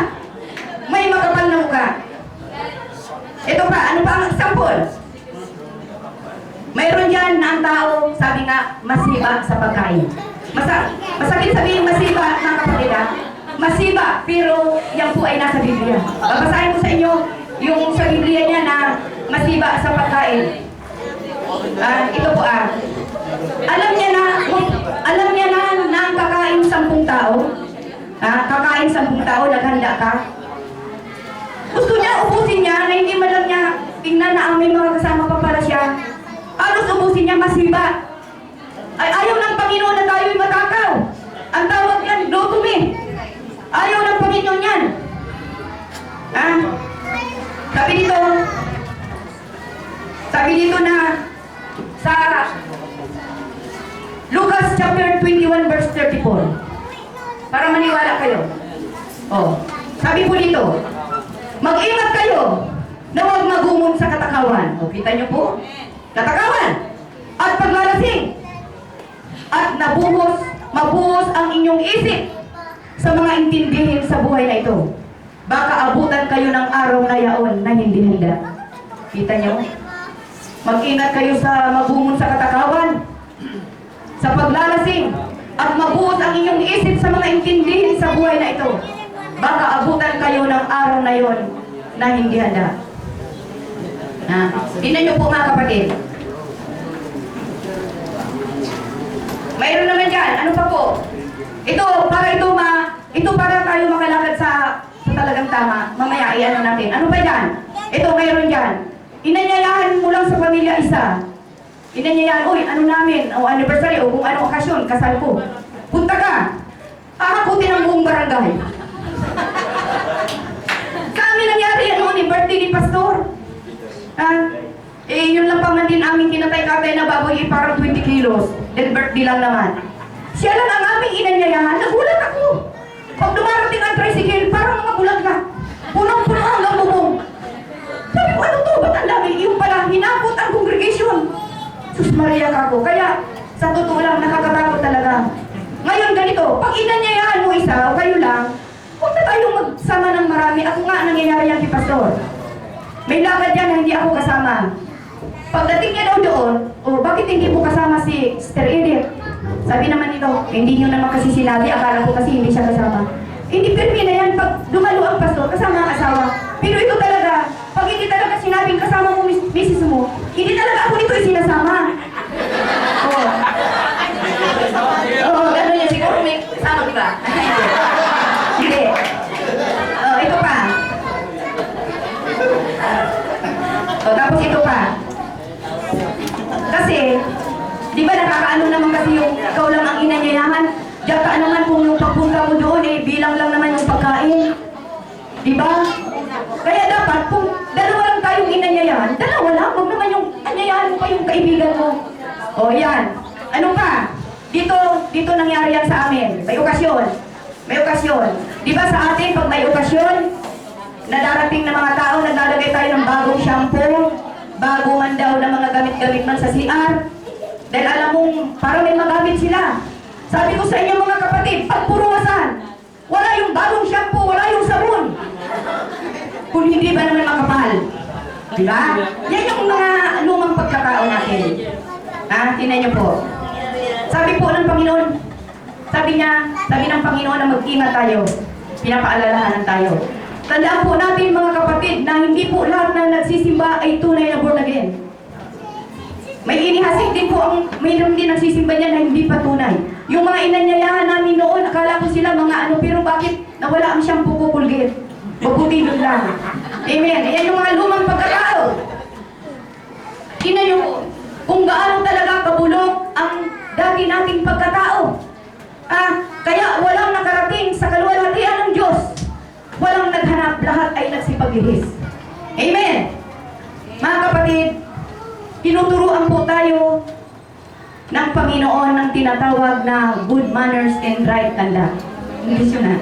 May makapal na mukha. Ito pa, ano pa ang example? Mayroon dyan na ang tao, sabi nga, masiba sa pagkain. Masakit sabihin masiba, mga kapatid ha? Masiba, pero yan po ay nasa Biblia. Babasahin ko sa inyo yung sa Biblia niya na masiba sa pagkain. Ito po alam niya na ang kakain 10 tao. Kakain 10 tao, naghanda ka. Gusto niya ubusin niya na hindi man lang niya tingnan na may mga kasama pa pala siya. Halos ubusin niya masiba. Ay, ayaw ng Panginoon na tayo'y matakaw. Ang tawag yan, glutami. Ayaw ng Panginoon yan. Sabi dito na sa Lucas chapter 21 verse 34. Para maniwala kayo. Sabi po dito, mag-ingat kayo na huwag magumon sa katakawan. Kita niyo po? Katakawan at paglalasing at mabuhos ang inyong isip sa mga intindihin sa buhay na ito. Baka abutan kayo ng araw na yaon na hindi handa. Kita niyo? Mag-ingat kayo sa magumon sa katakawan, sa paglalasing, at mabuhos ang inyong isip sa mga intindihin sa buhay na ito. Baka abutan kayo ng araw na yon na hindi handa. Tingnan niyo po mga kapatid. Mayroon naman dyan. Ano pa po? Ito para tayo makalakad sa talagang tama. Mamaya i-ano natin. Ano ba dyan? Ito mayroon dyan. Inanyayahan mo lang sa pamilya isa. Inanyayahan, uy, ano namin? O anniversary, o kung anong okasyon, kasal ko. Punta ka. Kakakutin ang buong barangay. Sa amin nangyari yan noon, birthday ni Pastor. Yun lang pa man din aming kinatay-katay na baboy, parang 20 kilos. Then birthday lang naman. Siya lang ang aming inanyayahan. Nagulat ako. Pag dumarating ang tricycle, parang mga bulag na. Punong-puno hanggang bubong. Sabi ko, ano to? Ba't ang dami? Yung pala, hinakot ang congregation. Sus Maria kako. Kaya, sa totoo lang, nakakatakot talaga. Ngayon ganito, pag inanyayahan mo isa, o kayo lang, huwag na tayong magsama ng marami. Ako nga nangyayari yan kay Pastor. May lakad yan na hindi ako kasama. Pagdating niya daw doon, bakit hindi po kasama si Sister Edith? Sabi naman nito, hindi niyo naman kasi sinabi, akala ko kasi hindi siya kasama. Hindi pirmi na yan, pag dumalo ang pastor, kasama ang asawa. Pero ito talaga, pag hindi talaga sinabing kasama mo, misis mo, hindi talaga ako nito isinasama. Gano'n yan, siguro may kasama, di ba? Hindi. Ito pa. Tapos ito pa. Kasi, di ba nakakaano naman kasi yung ikaw lang ang inanyayahan? Diyan ka naman kung yung pagpunta mo doon bilang lang naman yung pagkain. Di ba? Kaya dapat kung dalawa lang tayong inanyayahan, dalawa lang, huwag naman yung anyayahan mo pa yung kaibigan mo. Yan. Ano pa? Dito nangyari yan sa amin. May okasyon. Di ba sa atin, pag may okasyon, na darating na mga tao, naglalagay tayo ng bagong shampoo, bago man daw na mga gamit-gamit man sa CR. Dahil alam mong, para may magamit sila. Sabi ko sa inyo mga kapatid, pagpuruwasan, wala yung bagong shampoo, wala yung sabon. Kung hindi ba naman makapal. Diba? Yan yung mga lumang pagkatao natin. Tingnan niyo po. Sabi po ng Panginoon, sabi ng Panginoon na mag-ingat tayo. Pinapaalalahanan tayo. Tandaan po natin mga kapatid na hindi po lahat na nagsisimba ay tunay na born again. May inihasik din po mayroon din nagsisimba niya na hindi pa tunay. Yung mga inanyayahan namin noon, akala ko sila mga pero bakit nawala ang shampoo ko, Colgate? Mabuti doon lang. Amen. Ayan yung mga lumang pagkatao. Tingnan niyo po, kung gaano talaga kabulok ang dati nating pagkatao. Kaya walang nakarating sa kaluwalhatian ng Diyos. Walang naghanap, lahat ay nagsipaglihis. Amen. Mga kapatid, tinuturuan po tayo ng Panginoon ng tinatawag na good manners and right conduct. English yun, ha?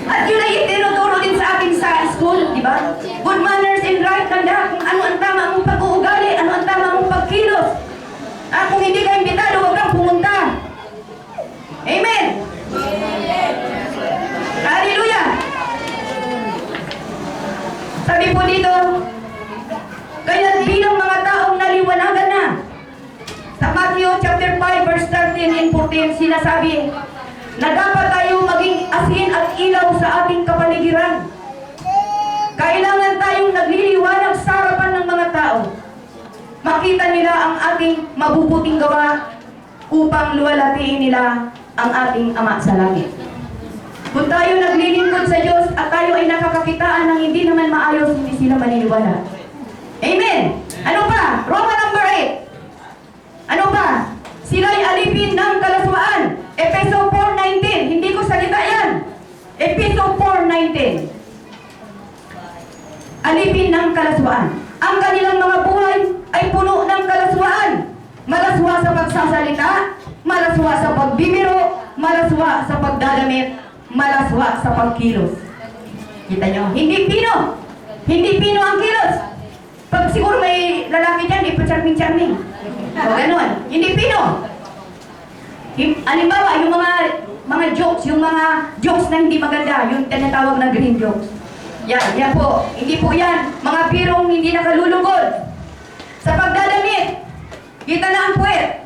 At yun ay itinuturo din sa atin sa school, di ba? Good manners and right conduct. Kung ano ang tama mong pag-uugali, ano ang tama mong pagkilos. Kung hindi ka imbitado, huwag kang pumunta. Amen! Hallelujah! Sabi po dito, kaya bilang mga taong naliwanagan na, sa Matthew chapter 5 verse 13 and 14, sinasabi na dapat tayo maging asin at ilaw sa ating kapaligiran. Kailangan tayong nagliliwanag sa harapan ng mga tao. Makita nila ang ating mabubuting gawa upang luwalhatiin nila ang ating Ama sa langit. Kung tayo naglilingkod sa Diyos at tayo ay nakakakitaan ng hindi naman maayos, hindi sila maniniwala. Amen! Ano pa? Roma number 8. Ano pa? Sila'y alipin ng kalaswaan. Efeso 4:19. Hindi ko salita yan. Efeso 4:19. Alipin ng kalaswaan. Ang kanilang mga buhay ay puno ng kalaswaan. Malaswa sa pagsasalita, malaswa sa pagbibiro, malaswa sa pagdadamit, malaswa sa pagkilos. Kita nyo? Hindi pino. Hindi pino ang kilos. Pag siguro may lalaki dyan, ipacharming-charming. O ganun. Hindi pino. Halimbawa, yung mga jokes, yung mga jokes na hindi maganda, yung tinatawag na green jokes. Yan po. Hindi po yan. Mga birong hindi nakalulugod. Sa pagdadamit, kita na ang puwet.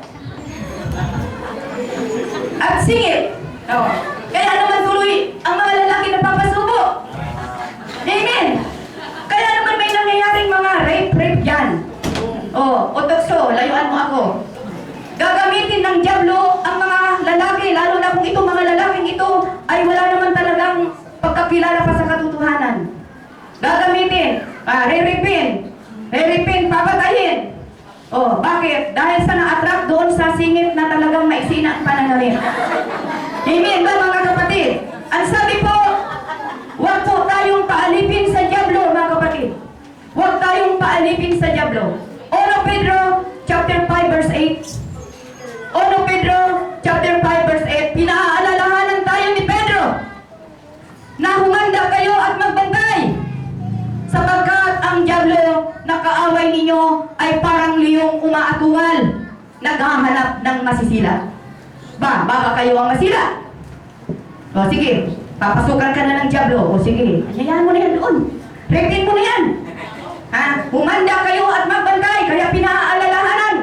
At singit. O. Kaya naman tuloy ang mga lalaki na papasubo. Amen. Kaya naman may nangyayaring mga rape dyan. O tukso, layuan mo ako. Gagamitin ng dyablo ang mga lalaki, lalo na kung itong mga lalaking ito ay wala naman talagang pagkakilala pa sa katotohanan. Gagamitin, reripin, papatayin. O, bakit? Dahil sa na-attract doon sa singit na talagang maisina ang pananamit. Amen ba mga kapatid? Ang sabi po, huwag po tayong paalipin sa dyablo mga kapatid. Huwag tayong paalipin sa dyablo. 1 Pedro chapter 5 verse 8. 1 Pedro chapter 5 verse 8. Pinaalalahanan tayo ni Pedro na humanda kayo at magbantay sapagkat ang dyablo na kaaway ninyo ay parang liyong umaatungal, naghahanap ng masisila. Baka kayo ang masila. O sige, papasukan ka na ng dyablo. O sige, hayaan mo na yan doon. Repin mo na yan. Humanda kayo at magbantay, kaya pinaalalahanan,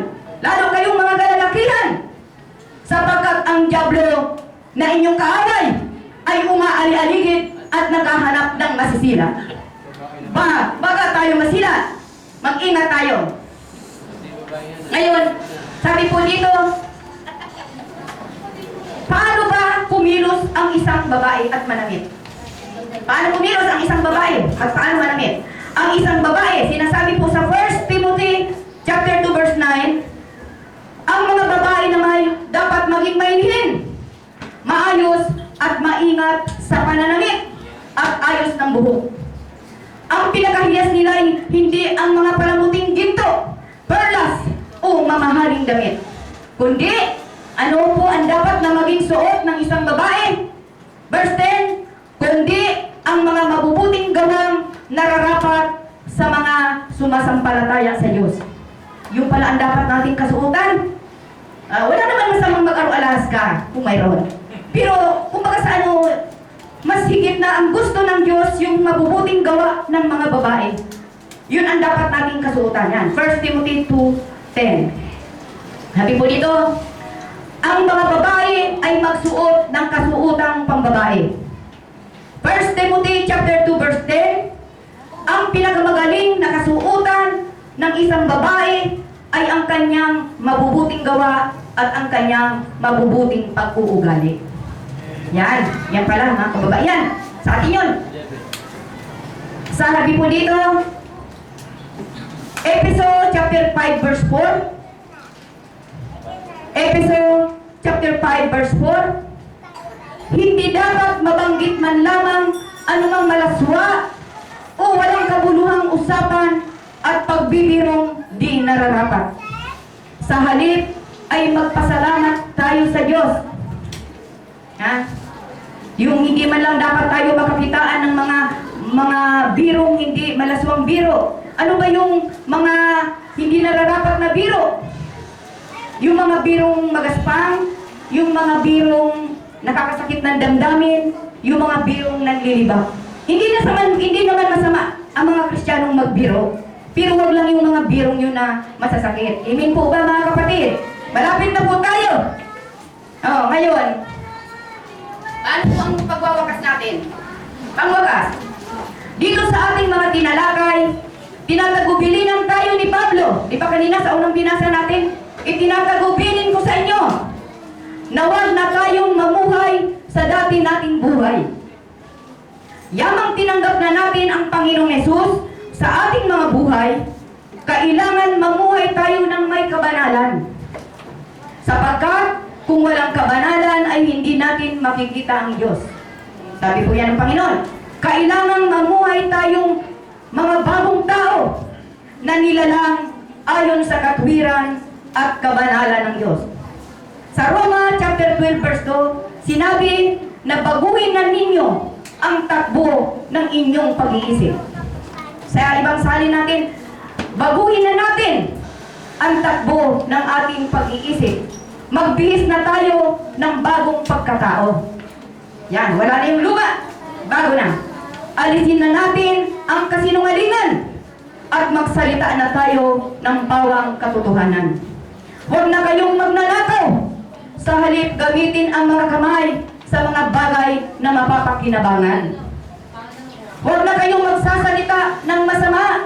lalo kayong mga kalalakihan, sapagkat ang dyablo na inyong kaaway ay umaali-aligid at naghahanap ng masisila. Baga tayo masila, mag-ingat tayo. Ngayon, sabi po dito, paano ba kumilos ang isang babae at manamit? Paano kumilos ang isang babae at paano manamit? Ang isang babae, sinasabi po sa 1 Timothy chapter 2 verse 9, ang mga babae naman dapat maging mahinhin, maayos at maingat sa pananamit at ayos ng buhok. Ang pinakahiyas nila ay hindi ang mga palamuting ginto, perlas o mamahaling damit, kundi ano po ang dapat na maging suot ng isang babae? Verse 10, kundi ang mga mabubuting gawang nararapat sa mga sumasampalataya sa Diyos. Yung pala ang dapat nating kasuotan. Wala naman masamang mag-aru-alas ka kung mayroon. Pero kumbaga sa mas higit na ang gusto ng Diyos yung mabubuting gawa ng mga babae. Yun ang dapat nating kasuotan. Yan. 1 Timothy 2:10. Sabi po dito, ang mga babae ay magsuot ng kasuotang pambabae. 1 Timothy chapter 2 verse 10, ang pinakamagaling na kasuotan ng isang babae ay ang kanyang mabubuting gawa at ang kanyang mabubuting pag-uugali. Yan pala mga kababaihan. Sa atin yun. Sabi po dito, Episode chapter 5 verse 4. Episode chapter 5 verse 4. Hindi dapat mabanggit man lamang anumang malaswa o walang kabuluhang usapan at pagbibirong di nararapat. Sa halip, ay magpasalamat tayo sa Diyos. Ha? Yung hindi man lang dapat tayo makakitaan ng mga birong hindi malaswang biro. Ano ba yung mga hindi nararapat na biro? Yung mga birong magaspang, yung mga birong nakakasakit ng damdamin, yung mga birong nanlilibak. Hindi naman masama ang mga Kristiyanong magbiro. Pero wag lang yung mga birong yun na masasakit. Amen po ba mga kapatid? Malapit na po tayo. Ngayon, paano po ang pagwawakas natin? Pangwakas. Dito sa ating mga tinalakay, tinatagubilinan tayo ni Pablo. Di ba kanina sa unang binasa natin, itinatagubilin ko sa inyo na wag na tayong mamuhay sa dati nating buhay. Yamang tinanggap na natin ang Panginoong Hesus sa ating mga buhay, kailangan mamuhay tayo ng may kabanalan. Sapagkat kung walang kabanalan ay hindi natin makikita ang Diyos. Sabi po yan ng Panginoon. Kailangan mamuhay tayong mga bagong tao na nilalang ayon sa katwiran at kabanalan ng Diyos. Sa Roma chapter 12 verse 2, sinabi na baguhin na ninyo ang takbo ng inyong pag-iisip. Sa ibang salin natin, baguhin na natin ang takbo ng ating pag-iisip. Magbihis na tayo ng bagong pagkatao. Yan, wala na yung luma. Bago na. Alisin na natin ang kasinungalingan at magsalita na tayo ng bawang katotohanan. Huwag na kayong magnanakaw. Sa halip, gamitin ang mga kamay sa mga bagay na mapapakinabangan. Huwag na kayong magsasalita ng masama.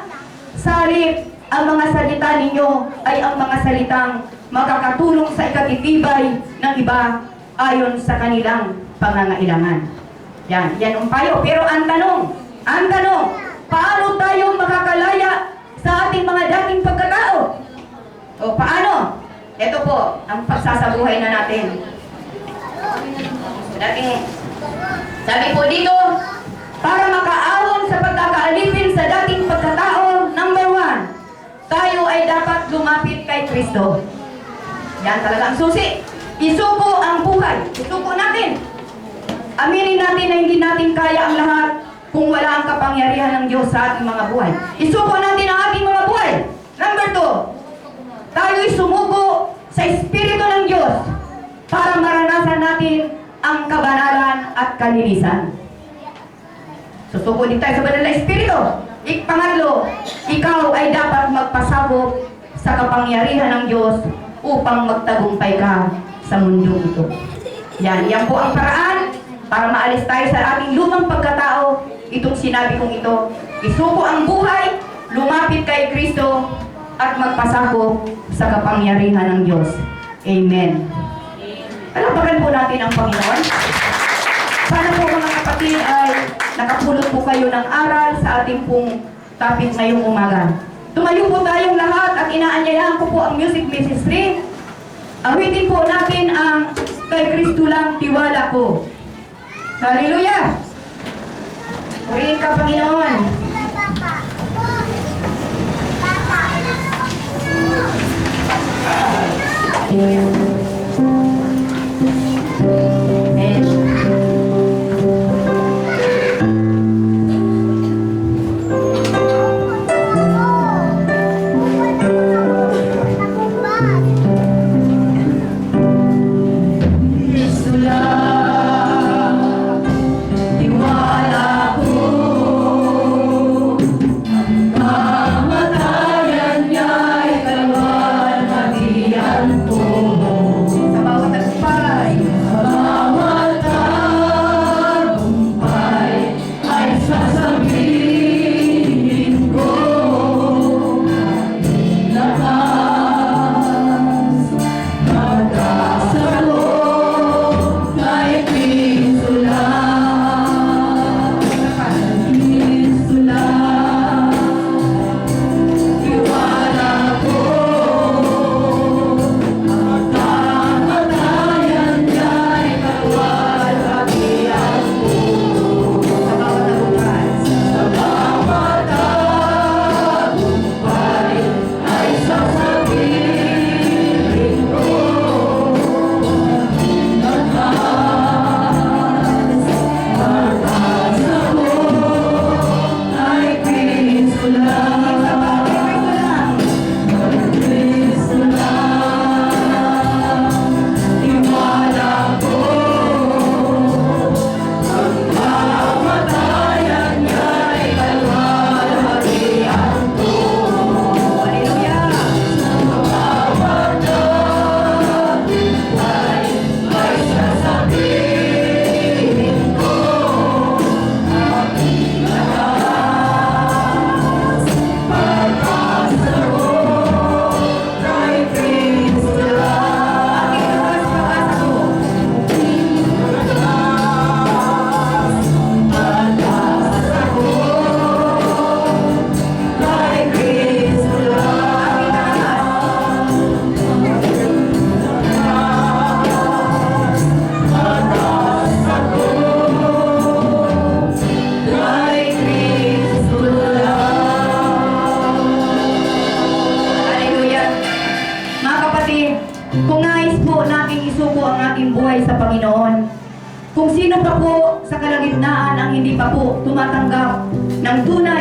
Sa halip, ang mga salita ninyo ay ang mga salitang makakatulong sa ikatitibay ng iba ayon sa kanilang pangangailangan. Yan ang payo. Pero ang tanong, paano tayo makakalaya sa ating mga dating pagkatao? O paano? Ito po, ang pagsasabuhay na natin. Sabi po dito, para makaahon sa pagkakaalipin sa dating pagkatao, number 1, tayo ay dapat lumapit kay Kristo. Yan talaga ang susi. Isuko ang buhay. Isuko natin. Aminin natin na hindi natin kaya ang lahat kung wala ang kapangyarihan ng Diyos sa ating mga buhay. Isuko natin ang ating mga buhay. Number 2, tayo'y sumuko sa Espiritu ng Diyos para maranasan natin ang kabanalan at kalinisan. Susuko din tayo sa banal na Espiritu. Pangatlo, ikaw ay dapat magpasabog sa kapangyarihan ng Diyos upang magtagumpay ka sa mundo ito. Yan po ang paraan para maalis tayo sa ating lumang pagkatao. Itong sinabi kong ito, isuko ang buhay, lumapit kay Kristo, at magpasakop sa kapangyarihan ng Diyos. Amen. Palapakan po natin ang Panginoon. Sana po mga kapatid ay nakapulot po kayo ng aral sa ating pong topic ngayong umaga. Tumayo po tayong lahat at inaanyayahan ko po ang music ministry. Awitin po natin ang Kay Kristo Lang Tiwala Ko. Hallelujah! Purihin ka, Panginoon. Kamatayan niya'y kalwalhatian po. ating buhay sa Panginoon. Kung sino pa po sa kalagitnaan ang hindi pa po tumatanggap ng tunay